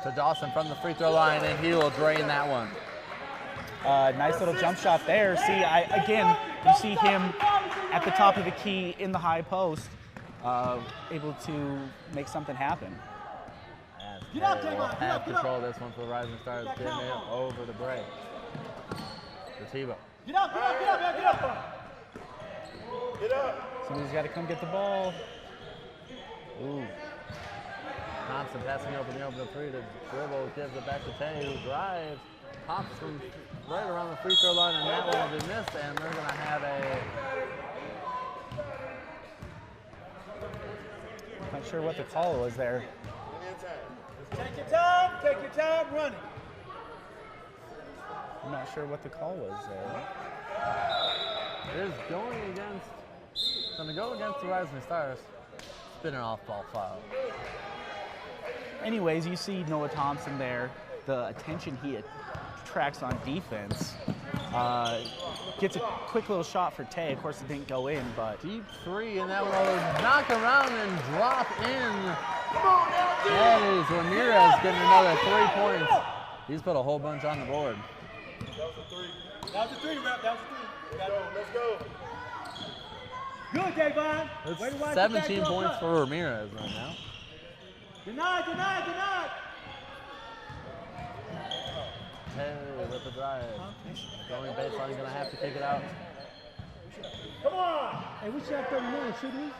To Dawson from the free throw line, and he will drain that one. Nice little jump shot there. See, again, you see him at the top of the key in the high post, able to make something happen. They will have control of this one for the Rising Stars. Getting it over to Bray. To Tebow. Get up, get up, get up, get up. Get up. Somebody's got to come get the ball. Ooh. Thompson passing open the three to dribble, gives it back to Tay, who drives, pops from right around the free throw line, and that one will be missed, and they're going to have a... Not sure what the call was there. Take your time, run it. I'm not sure what the call was there. It is going to go against the Rising Stars. Spinning off ball foul. Anyways, you see Noah Thompson there. The attention he attracts on defense. Gets a quick little shot for Tay. Of course, it didn't go in, but... Deep three, and that one will knock around and drop in. That is Ramirez getting another 3 points. He's put a whole bunch on the board. That was a three, Rap. That was a three. Let's go. Good, Davon. It's 17 points for Ramirez right now. Denied. Taylor with the drive. Going baseline, going to have to kick it out. Come on. Hey, we shot 39, shouldn't we?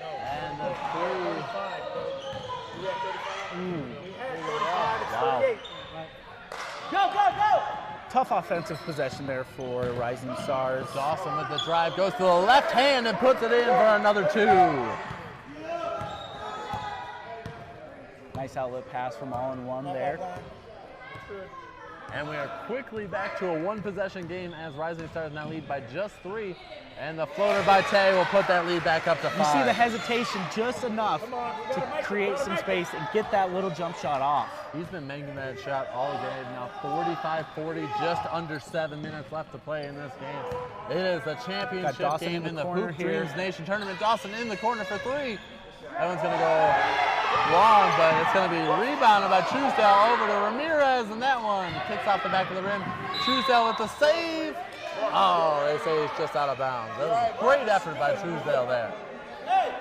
And the three. Wow. Go! Tough offensive possession there for Rising Stars. Dawson with the drive, goes to the left hand and puts it in for another 2. Nice outlet pass from all-in-one there. And we are quickly back to a 1-possession game as Rising Stars now lead by just 3. And the floater by Tay will put that lead back up to 5. You see the hesitation just enough to create some space and get that little jump shot off. He's been making that shot all game now. 45-40, just under 7 minutes left to play in this game. It is a championship game in the Hoop Dreams Nation Tournament. Dawson in the corner for 3. That one's going to go long, but it's going to be rebounded by Truesdale over to Ramirez, and that one kicks off the back of the rim. Truesdale with the save. Oh, they say it's just out of bounds. That was a great effort by Truesdale there.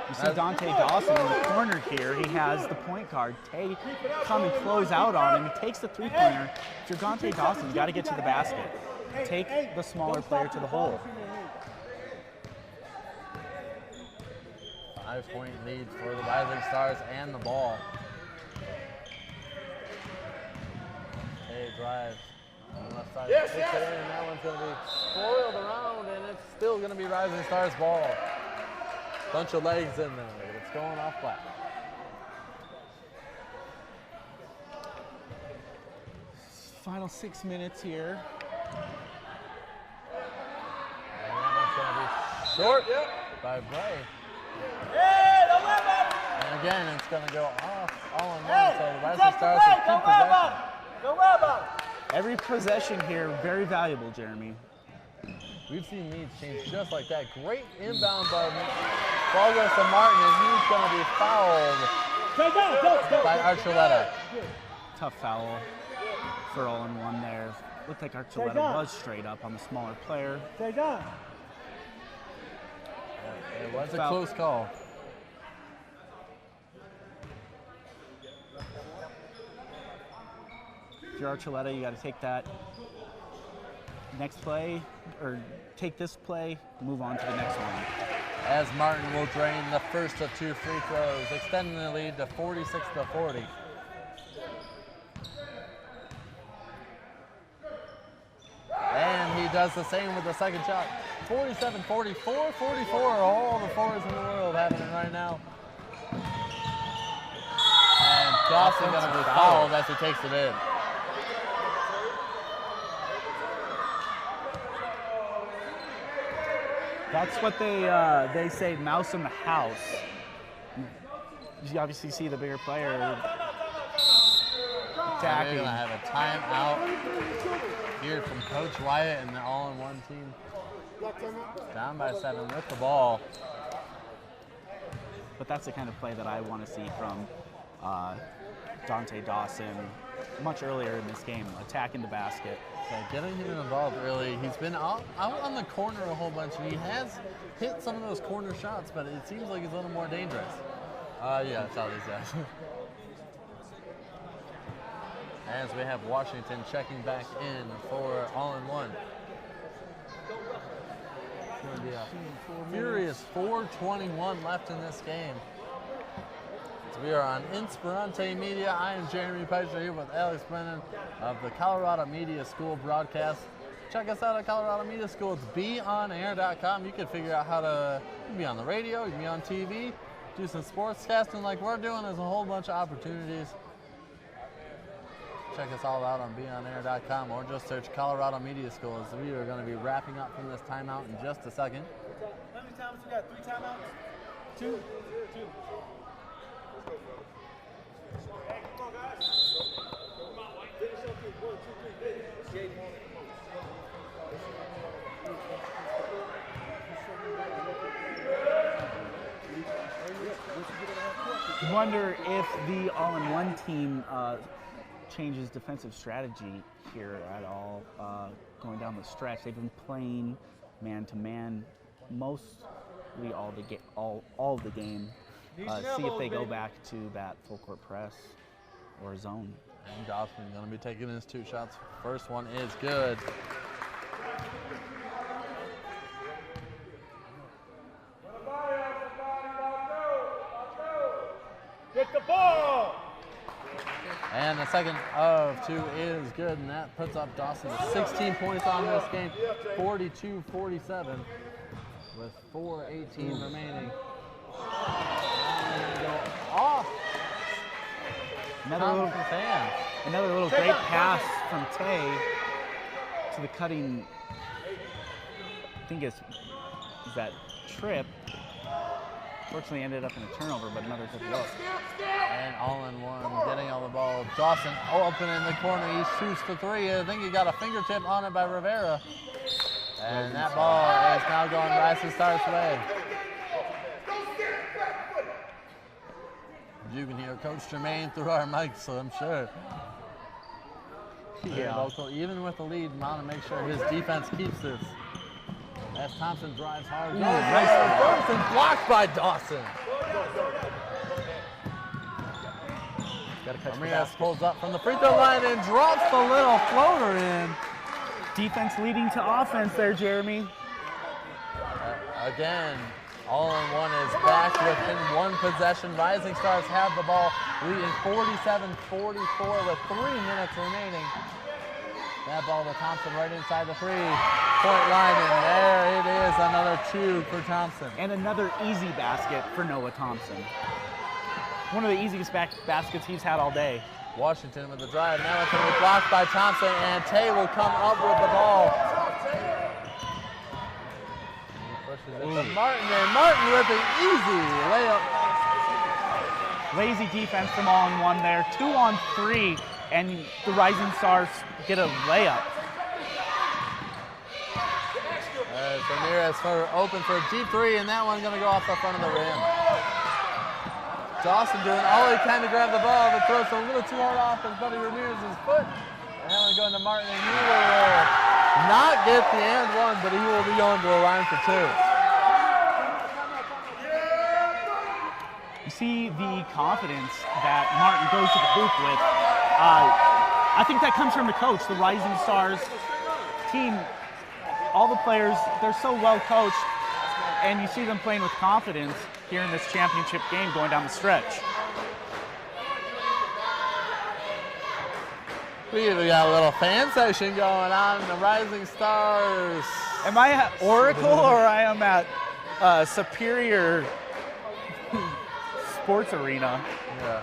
You see Dante Dawson in the corner here. He has the point guard. Tay come and close out on him. He takes the three-pointer. If you're Dante Dawson, you got to get to the basket. Take the smaller player to the hole. 5-point lead for the Rising Stars and the ball. Tay drives on the left side. Takes it in. That one's going to be spoiled around, and it's still going to be Rising Stars ball. Bunch of legs in there, but it's going off flat. Final 6 minutes here. And that one's going to be short by Bray. And again, it's going to go off all in one, so the Rising Stars will keep possession. Every possession here, very valuable, Jeremy. We've seen leads change just like that. Great inbound by ball goes to Martin, and he's going to be fouled by Archuleta. Tough foul for all-in-one there. Looked like Archuleta was straight up on the smaller player. It was a close call. If you're Archuleta, you got to take that next play, or take this play, move on to the next one. As Martin will drain the first of 2 free throws, extending the lead to 46-40. And he does the same with the second shot. 47-44, 44, all the fours in the world happening right now. And Dawson going to be fouled as he takes it in. That's what they say, mouse in the house. You obviously see the bigger player attacking. They're going to have a timeout here from Coach Wyatt and the all-in-one team. Down by 7 with the ball. But that's the kind of play that I want to see from Dante Dawson much earlier in this game, attacking the basket. Yeah, getting him involved early. He's been out on the corner a whole bunch, and he has hit some of those corner shots, but it seems like he's a little more dangerous. Yeah, that's how these guys. As we have Washington checking back in for all-in-one. It's going to be a furious 4:21 left in this game. So we are on Inspirante Media. I am Jeremy Peischer here with Alex Brennan of the Colorado Media School broadcast. Check us out at Colorado Media School. It's beonair.com. You can figure out how to be on the radio, you can be on TV, do some sportscasting like we're doing. There's a whole bunch of opportunities. Check us all out on beonair.com or just search Colorado Media School as we are going to be wrapping up from this timeout in just a second. How many times we got? 3 timeouts? 2? 2. Hey, come on, guys. Come on, White. Finish up here. 1, 2, 3, finish. Wonder if the all-in-one team changes defensive strategy here at all going down the stretch. They've been playing man-to-man mostly all of the game. See if they go back to that full-court press or zone. And Dawson going to be taking his 2 shots. First one is good. Get the ball! And the second of 2 is good, and that puts up Dawson to 16 points on this game, 42-47, with 4:18 remaining. Off. Another little great pass from Tay to the cutting. I think is that Trip. Fortunately, ended up in a turnover, but another good look. And all in one, getting all the ball. Dawson open in the corner. He shoots the 3. I think he got a fingertip on it by Rivera. And that ball is now going Rising Stars' way. You can hear Coach Jermaine through our mics, so I'm sure. Yeah. Vocal, even with the lead, want to make sure his defense keeps this. As Thompson drives hard. Nice. And blocked by Dawson. Ramirez pulls up from the free throw line and drops the little floater in. Defense leading to offense there, Jeremy. Again, all in one is back within one possession. Rising Stars have the ball, leading 47-44 with 3 minutes remaining. That ball to Thompson right inside the 3-point line, and there it is, another 2 for Thompson. And another easy basket for Noah Thompson. One of the easiest baskets he's had all day. Washington with the drive. Now it's going to be blocked by Thompson, and Tay will come up with the ball. He pushes it to Martin, and Martin with an easy layup. Lazy defense from all in one there. 2 on 3, and the Rising Stars get a layup. Ramirez open for a deep 3, and that one's going to go off the front of the rim. Dawson doing all he can to grab the ball, but throws a little too hard off his buddy Ramirez's foot. And that one going to Martin, and he will not get the and 1, but he will be going to the line for 2. You see the confidence that Martin goes to the hoop with. I think that comes from the coach, the Rising Stars team. All the players, they're so well coached, and you see them playing with confidence here in this championship game going down the stretch. We even got a little fan section going on. The Rising Stars. Am I at Oracle or I am at Superior Sports Arena? Yeah.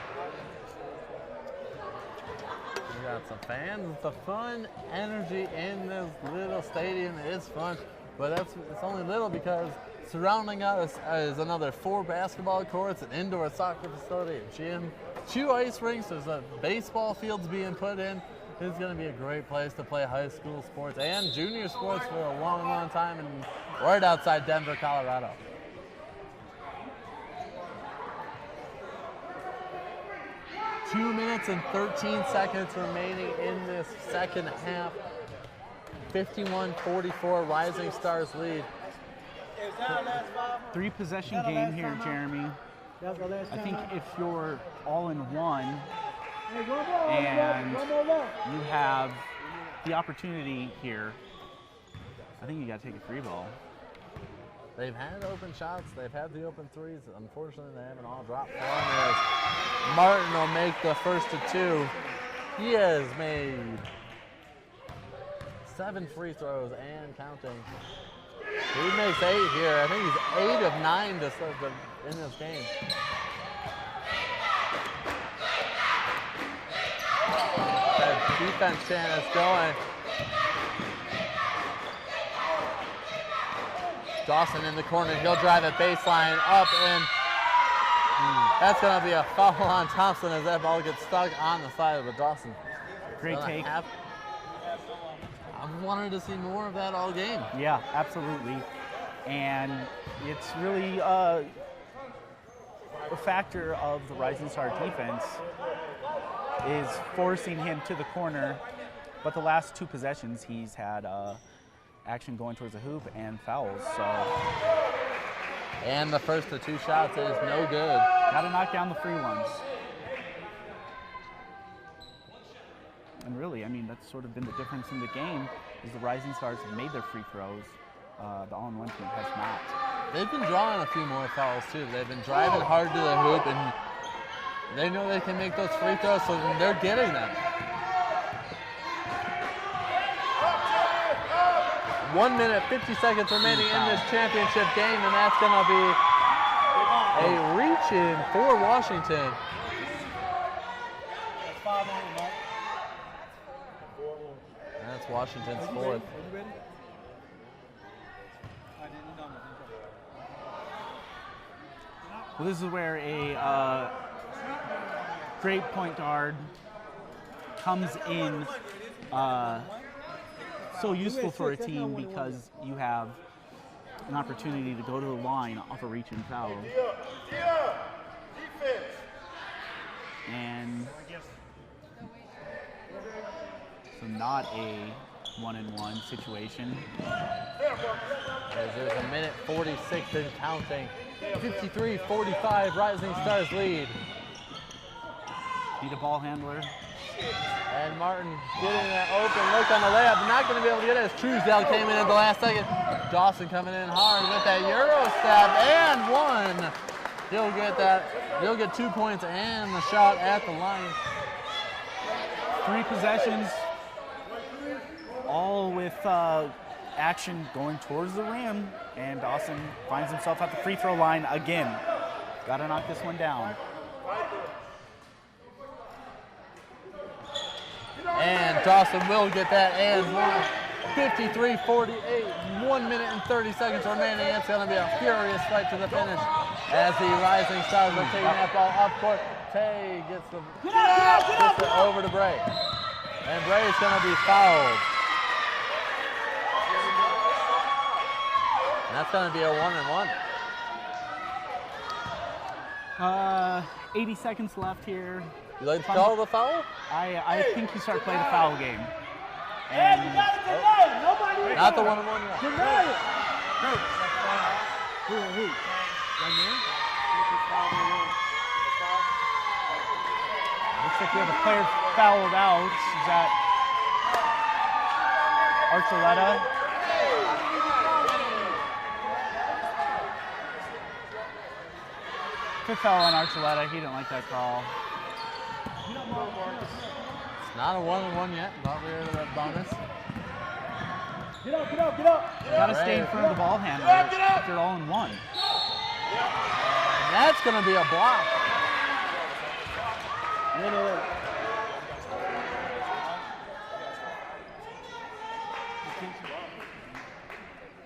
We got some fans. The fun energy in this little stadium is fun, but it's only little because surrounding us is another 4 basketball courts, an indoor soccer facility, a gym, 2 ice rinks. There's a baseball fields being put in. It's going to be a great place to play high school sports and junior sports for a long, long time, and right outside Denver, Colorado. Two minutes and 13 seconds remaining in this second half. 51-44, Rising Stars lead. 3 possession game here, Jeremy. I think if you're all in one and you have the opportunity here, I think you got to take a free ball. They've had open shots, they've had the open 3s. Unfortunately, they haven't all dropped for them as Martin will make the first of 2. He has made 7 free throws and counting. He makes 8 here. I think he's 8 of 9 in this game. That defense chant is going. Dawson in the corner. He'll drive it baseline up, and that's going to be a foul on Thompson as that ball gets stuck on the side of Dawson. Great take. I wanted to see more of that all game. Yeah, absolutely. And it's really a factor of the Rising Star defense is forcing him to the corner. But the last 2 possessions, he's had action going towards the hoop and fouls. So. And the first of 2 shots is no good. Got to knock down the free ones. And really, I mean, that's sort of been the difference in the game is the Rising Stars have made their free throws. The all-in-one team has not. They've been drawing a few more fouls, too. They've been driving hard to the hoop, and They know they can make those free throws, so they're getting them. 1 minute, 50 seconds remaining in this championship game, and that's going to be a reach-in for Washington. That's Washington's fourth. Well, this is where a great point guard comes in so useful for a team because you have an opportunity to go to the line off a reach and foul. And so not a 1-and-1 situation. As there's a minute 46 and counting. 53-45, Rising Stars lead. Need a ball handler. And Martin getting that open look on the layup, not going to be able to get it as Truesdale came in at the last second. Dawson coming in hard with that Euro step and one. He'll get that. He'll get 2 points and the shot at the line. 3 possessions, all with action going towards the rim, and Dawson finds himself at the free throw line again. Got to knock this one down. And Dawson will get that and one. 53-48, 1 minute and 30 seconds remaining. It's going to be a furious fight to the finish as the Rising Stars are taking that ball up court. Tay gets it over to Bray. And Bray is going to be fouled. And that's going to be a 1-and-1. 80 seconds left here. You like to call the foul? I think you start playing the foul game. And not the 1-and-1 yet. Deny it. Who? Looks like we have a player fouled out. Is that Archuleta? Fifth foul on Archuleta. He didn't like that call. It's not a 1-and-1 yet. Thought we were at a bonus. Get up. Gotta stay in front of the ball handler if they're all in one. And that's going to be a block.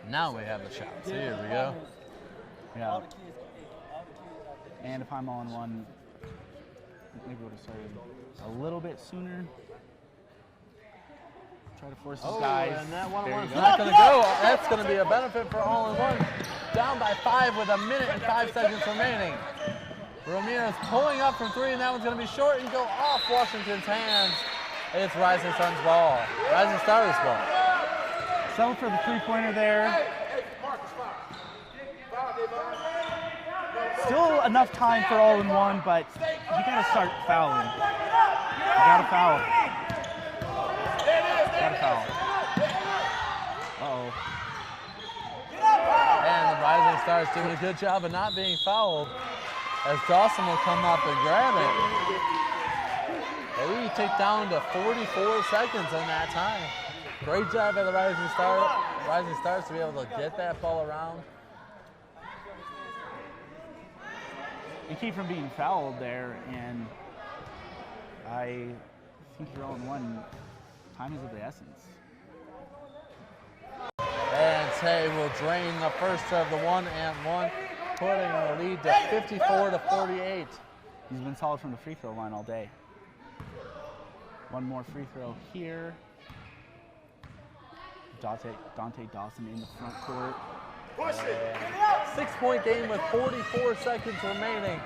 Now we have the shots. Here we go. Yeah. And if I'm all in one, maybe we would have started a little bit sooner. Try to force these guys. And that 1-on-1 is There you not going to go. That's going to be a benefit for all-in-one. Down by 5 with a minute and 5 seconds remaining. Ramirez pulling up from 3, and that one's going to be short and go off Washington's hands. It's Rising Stars ball. Rising Stars ball. Settle for the three-pointer there. Still enough time for all-in-one, but you got to start fouling. You got to foul. Got to foul. Uh-oh. And the Rising Stars doing a good job of not being fouled as Dawson will come up and grab it. They take down to 44 seconds in that time. Great job by the Rising Stars to be able to get that ball around. You keep from being fouled there, and I think you're all in one. Time is of the essence. And Tay will drain the first of the 1-and-1, putting the lead to 54-48. He's been solid from the free throw line all day. One more free throw here. Dante Dawson in the front court. 6-point game with 44 seconds remaining.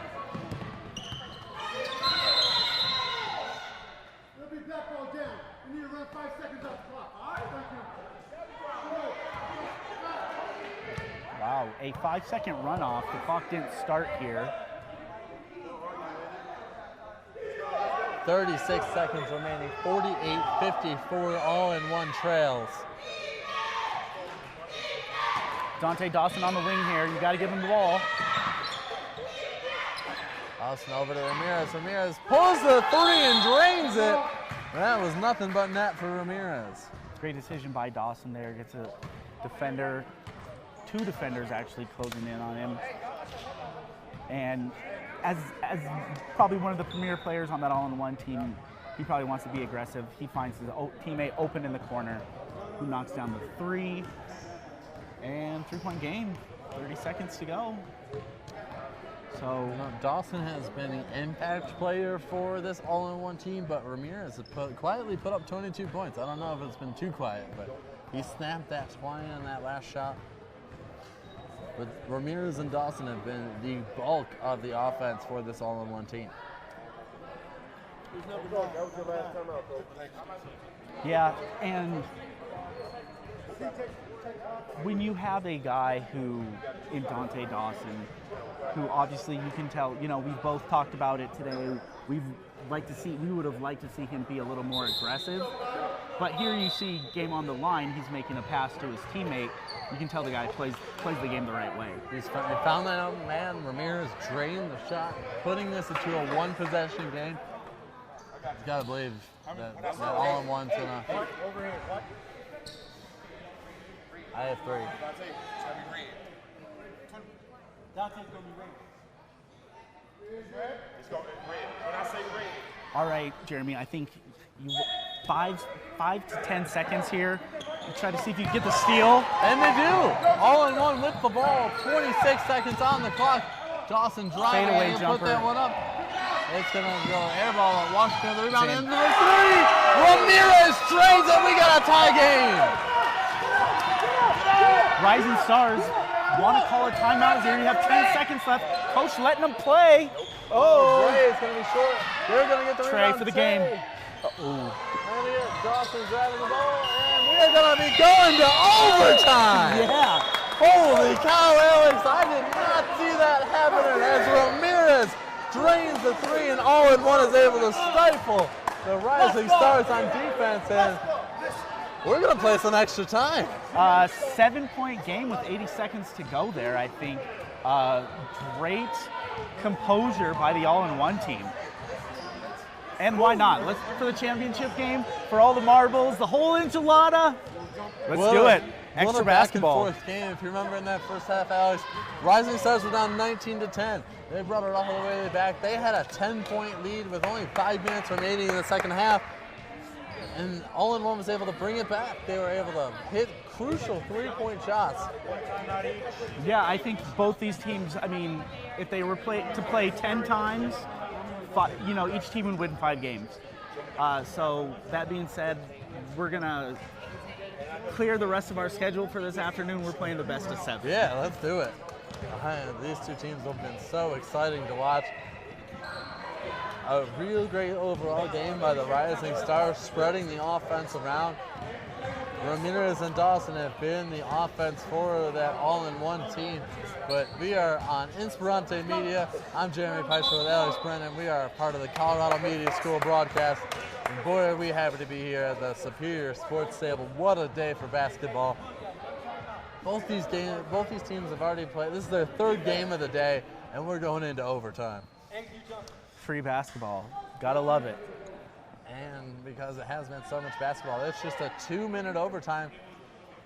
We'll be back all down. We need to run 5 seconds off the clock. All right, thank you. Wow, a 5-second runoff. The clock didn't start here. 36 seconds remaining. 48-54, all-in-one trails. Dante Dawson on the wing here. You got to give him the ball. Dawson over to Ramirez. Ramirez pulls the three and drains it. That was nothing but net for Ramirez. Great decision by Dawson there. Gets a defender, 2 defenders actually closing in on him. And as probably one of the premier players on that all-in-one team, he probably wants to be aggressive. He finds his teammate open in the corner, who knocks down the 3. And 3-point game, 30 seconds to go. So Dawson has been the impact player for this all-in-one team, but Ramirez has quietly put up 22 points. I don't know if it's been too quiet, but he snapped that twine on that last shot. But Ramirez and Dawson have been the bulk of the offense for this all-in-one team. yeah, and when you have a guy who, in Dante Dawson, who obviously you can tell, you know, we've both talked about it today. We would have liked to see him be a little more aggressive. But here you see game on the line, he's making a pass to his teammate. You can tell the guy plays the game the right way. He found that open man. Ramirez drained the shot, putting this into a one-possession game. You gotta believe that all-in-one's gonna. I have 3. All right, Jeremy, I think you 5 to 10 seconds here. You try to see if you can get the steal. And they do. All-in-one with the ball. 26 seconds on the clock. Dawson driving Fadeaway and jumper. put that one up. It's going to go air ball. Washington, the rebound into the 3. Ramirez drains it. We got a tie game. Rising Stars want to call a timeout here. You have 10 seconds left. Coach letting them play. Oh, Trey is going to be short. They're going to get the Trey rebound. for the game. Dawson's grabbing the ball, and we're going to be going to overtime. Yeah. Holy cow, Alex. I did not see that happening as Ramirez drains the 3 and all-in-one is able to stifle the Rising Stars on defense. And we're going to play some extra time. 7-point game with 80 seconds to go there, I think. Great composure by the all-in-one team. And why not? Let's for the championship game, for all the marbles, the whole enchilada. Let's do it. Extra basketball. Back and forth game. If you remember in that first half, Alex, Rising Stars were down 19-10. They brought it all the way back. They had a 10-point lead with only 5 minutes remaining in the second half. And all-in-one was able to bring it back. They were able to hit crucial 3-point shots. Yeah, I think both these teams, I mean, if they were to play 10 times, you know, each team would win 5 games. So that being said, we're going to clear the rest of our schedule for this afternoon. We're playing the best of 7. Yeah, let's do it. These two teams have been so exciting to watch. A real great overall game by the Rising Stars, spreading the offense around. Ramirez and Dawson have been the offense for that all-in-one team. But we are on Inspirante Media. I'm Jeremy Peiser with Alex Brennan. We are a part of the Colorado Media School broadcast. And boy, are we happy to be here at the Superior Sports Stable. What a day for basketball. Both these teams have already played. This is their 3rd game of the day, and we're going into overtime. Free basketball. Gotta love it. And because it has been so much basketball, it's just a 2-minute overtime,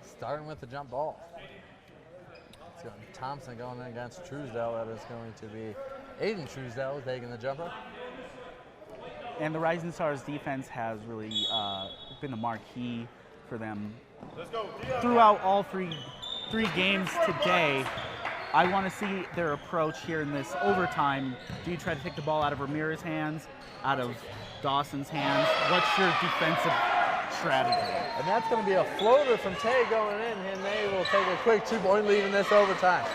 starting with the jump ball. It's going Thompson going in against Truesdale. That is going to be Aiden Truesdale taking the jumper. And the Rising Stars defense has really been the marquee for them throughout all three games today. I want to see their approach here in this overtime. Do you try to take the ball out of Ramirez's hands, out of Dawson's hands? What's your defensive strategy? And that's going to be a floater from Tay going in, and they will take a quick 2-point lead in this overtime.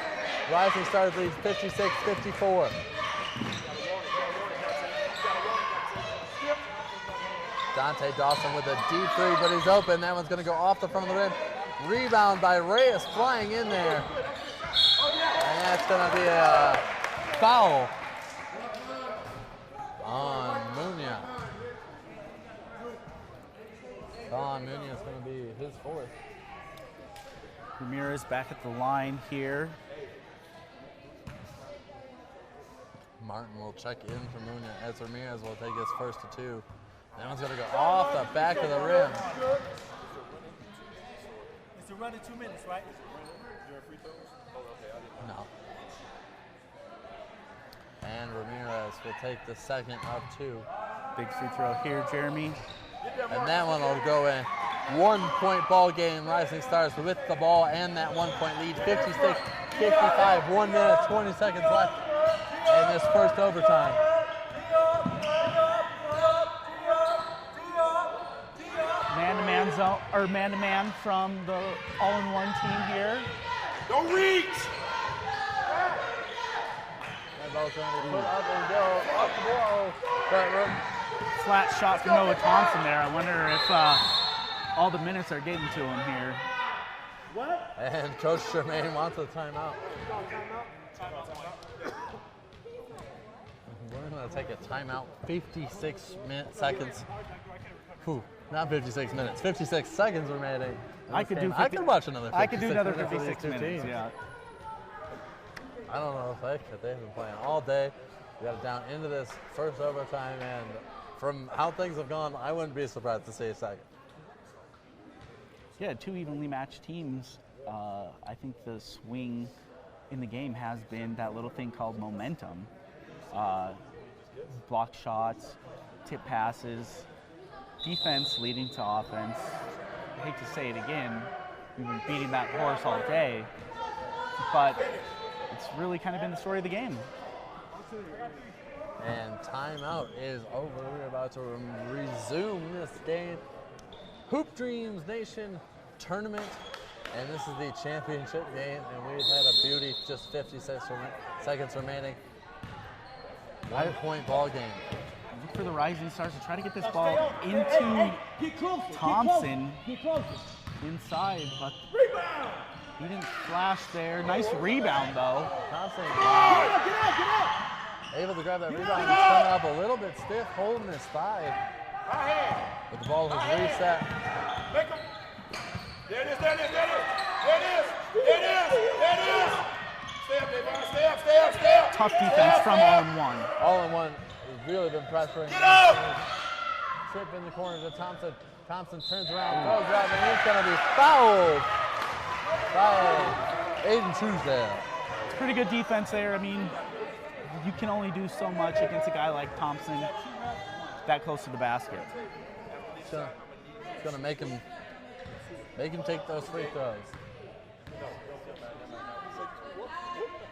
Rising Stars leads 56-54. Dante Dawson with a deep 3, but he's open. That one's going to go off the front of the rim. Rebound by Reyes flying in there. And that's going to be a foul on Munoz. Foul on Munoz is going to be his 4th. Ramirez back at the line here. Martin will check in for Munoz as Ramirez will take his first to 2. That one's going to go off the back of the rim. It's a run in 2 minutes, right? No. And Ramirez will take the second of 2. Big free throw here, Jeremy. And that one will go in. 1-point ball game. Rising Stars with the ball and that 1-point lead. 56-55. 1 minute, 20 seconds left in this first overtime. Man-to-man zone, or man-to-man from the all-in-one team here. Don't reach! That ball's going to be put up and go up the wall. Front room. Flat shot for Noah Thompson there. I wonder if all the minutes are getting to him here. And Coach Tremaine wants a timeout. We're going to take a timeout. 56 seconds. Whew, not 56 minutes. 56 seconds remaining. I could do. I could watch another. 56 I could do another minutes with 56 these two minutes. teams. Yeah. I don't know if they could. They've been playing all day. We got it down into this first overtime, and from how things have gone, I wouldn't be surprised to see a second. Yeah, 2 evenly matched teams. I think the swing in the game has been that little thing called momentum. Block shots, tip passes, defense leading to offense. I hate to say it again, we've been beating that horse all day, but it's really kind of been the story of the game. And timeout is over. We're about to resume this game. Hoop Dreams Nation tournament. And this is the championship game. And we've had a beauty, just 56 seconds remaining. 1-point ball game. Look for the Rising Stars to try to get this ball into Thompson inside, but he didn't flash there. Nice rebound though. Thompson able to grab that rebound. He's coming up a little bit stiff, holding his thigh. But the ball has reset. There it is, there it is, there it is, there it is, there it is, there it is. Stay up, Davon, stay up, stay up, stay up. Tough defense from all-in-one. All-in-one has really been pressuring. Get up! Chip in the corner to Thompson. Thompson turns around, throws out, and he's going to be fouled. Fouled. Aiden Truesdale. It's pretty good defense there. I mean, you can only do so much against a guy like Thompson that close to the basket. It's gonna make him take those free throws.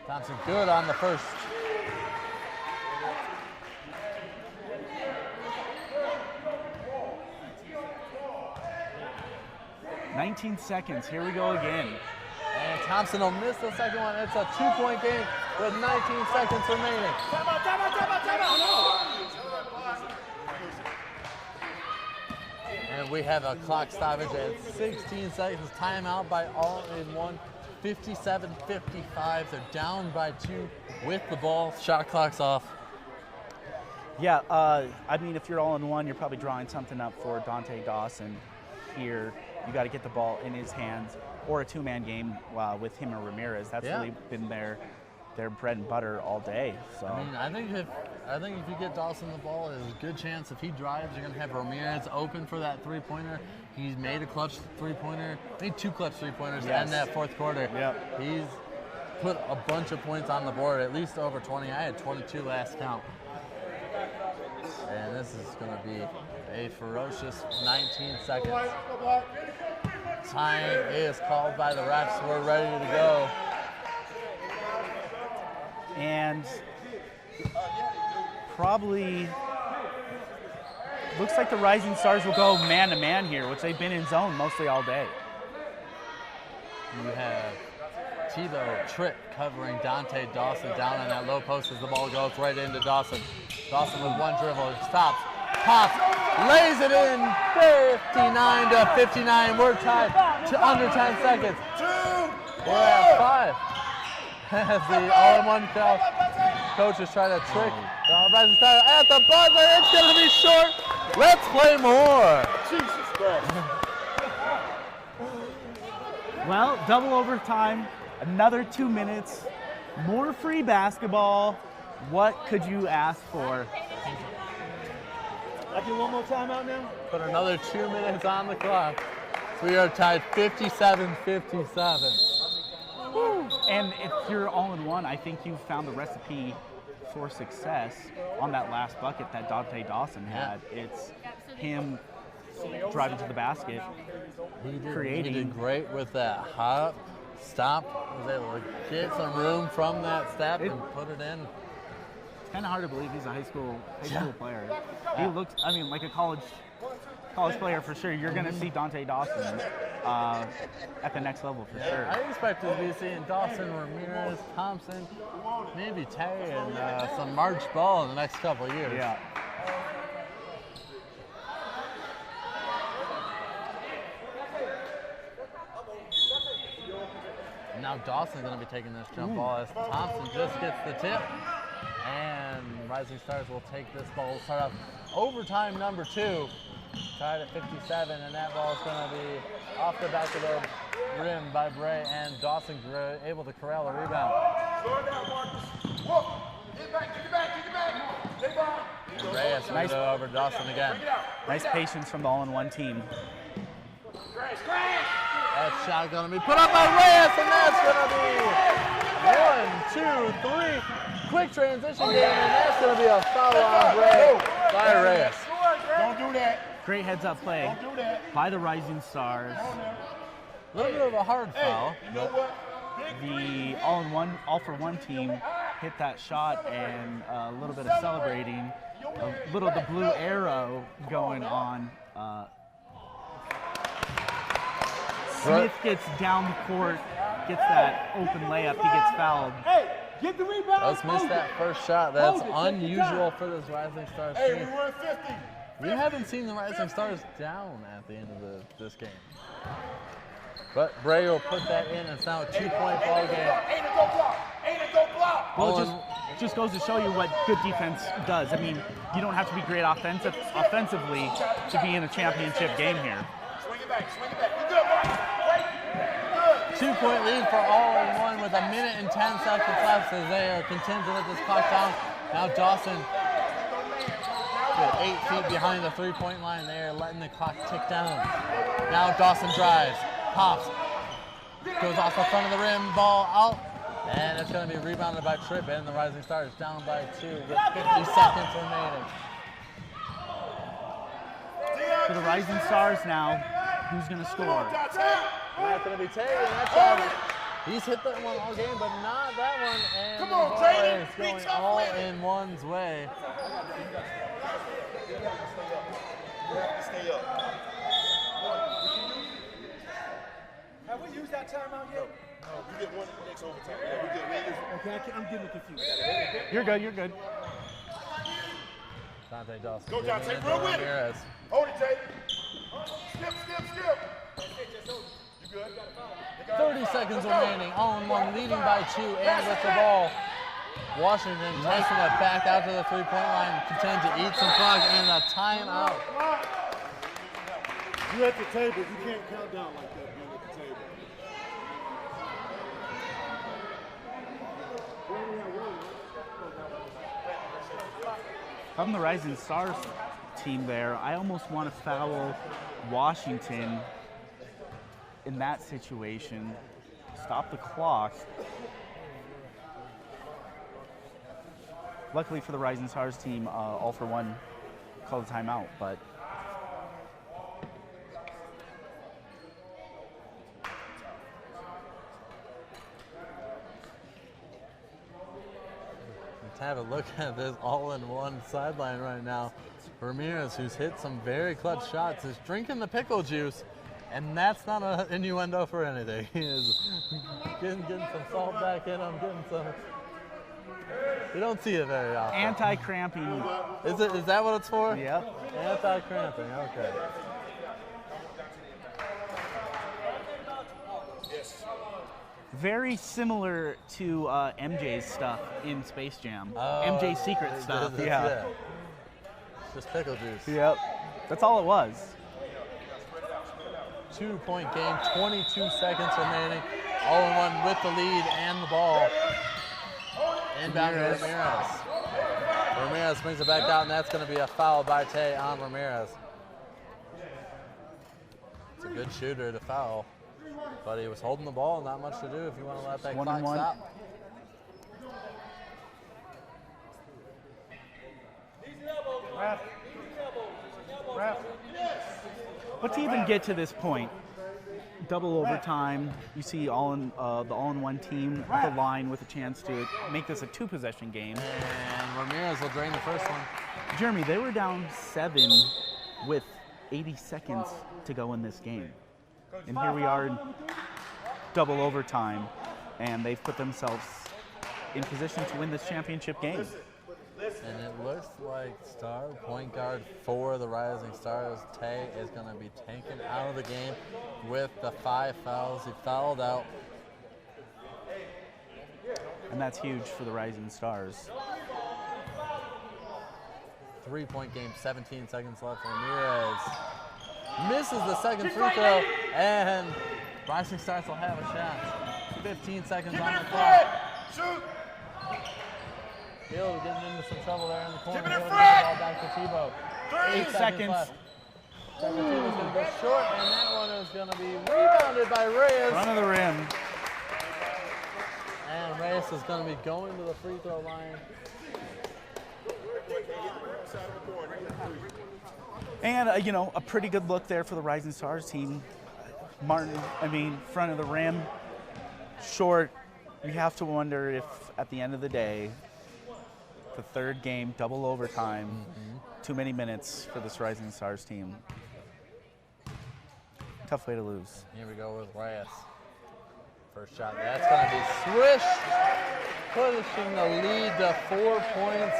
Thompson good on the first. $19 seconds. Here we go again. And Thompson will miss the second one. It's a 2-point game with 19 seconds remaining. And we have a clock stoppage at 16 seconds. Timeout by all-in-one. 57-55. They're down by 2 with the ball. Shot clock's off. Yeah, I mean, if you're all-in-one, you're probably drawing something up for Dante Dawson here. You got to get the ball in his hands, or a 2-man game with him and Ramirez. That's really been their bread and butter all day. So I mean, I think if you get Dawson the ball, there's a good chance if he drives, you're gonna have Ramirez open for that 3-pointer. He's made a clutch 3-pointer. Made 2 clutch 3-pointers to end that fourth quarter. Yep. He's put a bunch of points on the board, at least over 20. I had 22 last count. And this is gonna be a ferocious 19 seconds. Time is called by the refs. We're ready to go. And probably looks like the Rising Stars will go man-to-man here, which they've been in zone mostly all day. You have Tebow Tripp covering Dante Dawson down on that low post as the ball goes right into Dawson. Dawson with one dribble, stops, pops, lays it in, 59-59. We're tied to under 10 seconds. We're at 5. As the all-in-one coach is trying to trick the Rising Stars at the buzzer. It's going to be short. Let's play more. Jesus Christ. Well, double overtime, another 2 minutes, more free basketball. What could you ask for? I get one more timeout now? Put another 2 minutes on the clock. We are tied 57-57. And if you're all in one, I think you've found the recipe for success on that last bucket that Dante Dawson had. It's him driving to the basket, creating. He did great with that hop, stop, was able to get some room from that step and put it in. It's kind of hard to believe he's a high school player. He looks, I mean, like a college player for sure. You're going to see Dante Dawson at the next level for sure. I expect to be seeing Dawson, Ramirez, Thompson, maybe Terry, and some March ball in the next couple of years. Yeah. Now Dawson's going to be taking this jump ball as Thompson just gets the tip. And Rising Stars will take this ball. We'll start off overtime number 2. Tied at 57, and that ball is going to be off the back of the rim by Bray, and Dawson able to corral a rebound. Slow it down, Marcus. Whoa. Get back. Stay by. And Reyes will go over to Dawson again. Nice patience from the all-in-one team. That shot going to be put up by Reyes, and that's going to be 1, 2, 3. Quick transition game, and that's going to be a foul on Bray by Reyes. Don't do that. Great heads-up play Don't do that. by the Rising Stars. A little bit of a hard foul. You know what? The all-for-one team hit that shot, and a little bit of celebrating, a little of the blue arrow going on. Smith gets down the court, gets that open layup, he gets fouled. Hey, get the rebound. Let's miss that first shot. That's unusual for this Rising Stars Hey, we team. run 50. We haven't seen the Rising Stars down at the end of this game. But Bray will put that in, and it's now a 2-point ball game. Ain't a go block. Well, it just goes to show you what good defense does. I mean, you don't have to be great offensively to be in a championship game here. Swing it back. You good, Marcus. Wait. Good. 2-point lead for all-in-one with 1 minute and 10 seconds left as they are content to let this clock down. Now Dawson, good 8 feet behind the 3-point line there, letting the clock tick down. Now Dawson drives, pops, goes off the front of the rim, ball out, and it's going to be rebounded by Tripp, and the Rising Stars down by 2 with 50 seconds remaining. For the Rising Stars now, who's going to score? Not going to be taken. That's all. He's hit that one all game, but not that one. And Come on, the ball Jaden. is Be going tough all with it. in one's way. Stay up. Have we used that timeout yet? No, you get one next overtime. Yeah, we good. Okay, I'm getting confused. You're good. Dante Dawson. Go, giving Dante, it to run with it. Ramirez. Hold it, Jay. Skip. You good? 30 seconds remaining. All-in-one leading by 2 and with the ball. Washington taking it back out to the 3-point line, contend to eat some clock and a timeout. You at the table. You can't count down like that. You're at the table. If I'm the Rising Stars team there, I almost want to foul Washington in that situation. Stop the clock. Luckily for the Rising Stars team, all-for-one called a timeout, but Let's have a look at this all-in-one sideline right now. Ramirez, who's hit some very clutch shots, is drinking the pickle juice, and that's not an innuendo for anything. He is getting some salt back in him, getting some. You don't see it very often. anti-cramping. Is that what it's for? Yep. Anti-cramping. Okay. Very similar to MJ's stuff in Space Jam. Oh, MJ's secret stuff. Yeah. Just pickle juice. Yep. That's all it was. 2-point game, 22 seconds remaining. All-in-one with the lead and the ball. Inbound to Ramirez. Ramirez brings it back out, and that's going to be a foul by Tay on Ramirez. It's a good shooter to foul, but he was holding the ball, not much to do if you want to let that clock stop. But to even get to this point, double overtime, you see the all-in-one team at the line with a chance to make this a two-possession game. And Ramirez will drain the first one. Jeremy, they were down 7 with 80 seconds to go in this game. And here we are in double overtime, and they've put themselves in position to win this championship game. And it looks like star point guard for the Rising Stars, Tay, is going to be taken out of the game with the 5 fouls. He fouled out. And that's huge for the Rising Stars. 3-point game, 17 seconds left. Ramirez misses the second free throw, and Rising Stars will have a shot. 15 seconds on the clock. Shoot! Hill getting into some trouble there in the corner. He'll get the ball back to Tebow. 8 seconds. Left. Second Tebow's going to go short, and that one is going to be rebounded by Reyes. Front of the rim. And Reyes is going to be going to the free throw line. And, a pretty good look there for the Rising Stars team. Martin, front of the rim, short. You have to wonder if, at the end of the day, the third game, double overtime, too many minutes for this Rising Stars team. Tough way to lose. Here we go with Reyes. First shot, that's going to be swished, pushing the lead to 4 points.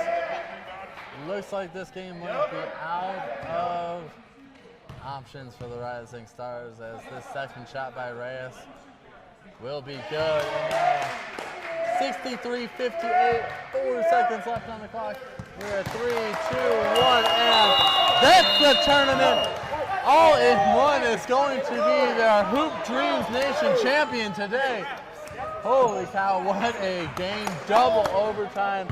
Looks like this game might be out of options for the Rising Stars, as this second shot by Reyes will be good. 63-58, 4 seconds left on the clock. We're at 3, 2, 1, and that's the tournament. All in one is going to be the Hoop Dreams Nation champion today. Holy cow, what a game, double overtime.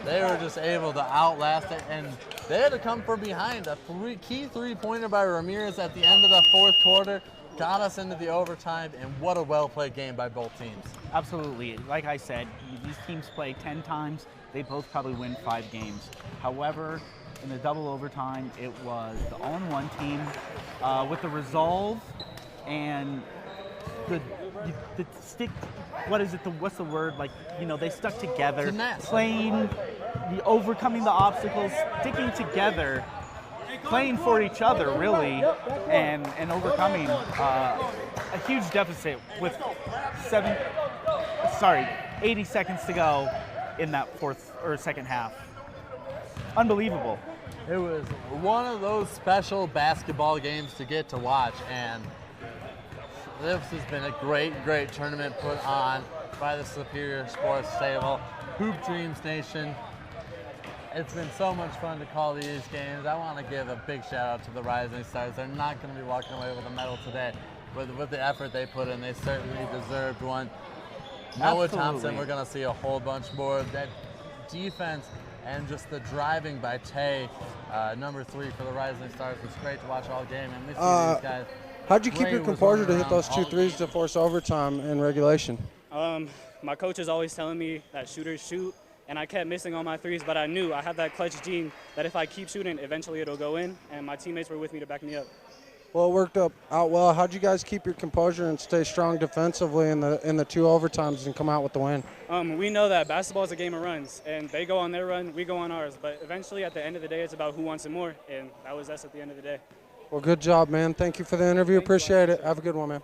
They were just able to outlast it, and they had to come from behind. A key three-pointer by Ramirez at the end of the fourth quarter got us into the overtime, and what a well-played game by both teams. Absolutely. Like I said, these teams play 10 times. They both probably win 5 games. However, in the double overtime, it was the all-in-one team with the resolve and the stick. What's the word? They stuck together, playing, overcoming the obstacles, sticking together, playing for each other, really, and overcoming a huge deficit with 80 seconds to go in that second half. Unbelievable. It was one of those special basketball games to get to watch, and this has been a great, great tournament put on by the Superior Sports Stable. Hoop Dreams Nation. It's been so much fun to call these games. I want to give a big shout out to the Rising Stars. They're not going to be walking away with a medal today. With the effort they put in, they certainly deserved one. Noah Thompson, we're going to see a whole bunch more. That defense and just the driving by Tay, number 3 for the Rising Stars, was great to watch all game. And we see these guys. How'd you keep your composure to hit those 2 threes to force overtime in regulation? My coach is always telling me that shooters shoot, and I kept missing all my threes, but I knew I had that clutch gene that if I keep shooting, eventually it'll go in, and my teammates were with me to back me up. Well, it worked out well. How'd you guys keep your composure and stay strong defensively in the 2 overtimes and come out with the win? We know that basketball is a game of runs, and they go on their run, we go on ours, but eventually at the end of the day, it's about who wants it more, and that was us at the end of the day. Well, good job, man. Thank you for the interview. Appreciate it. Have a good one, man.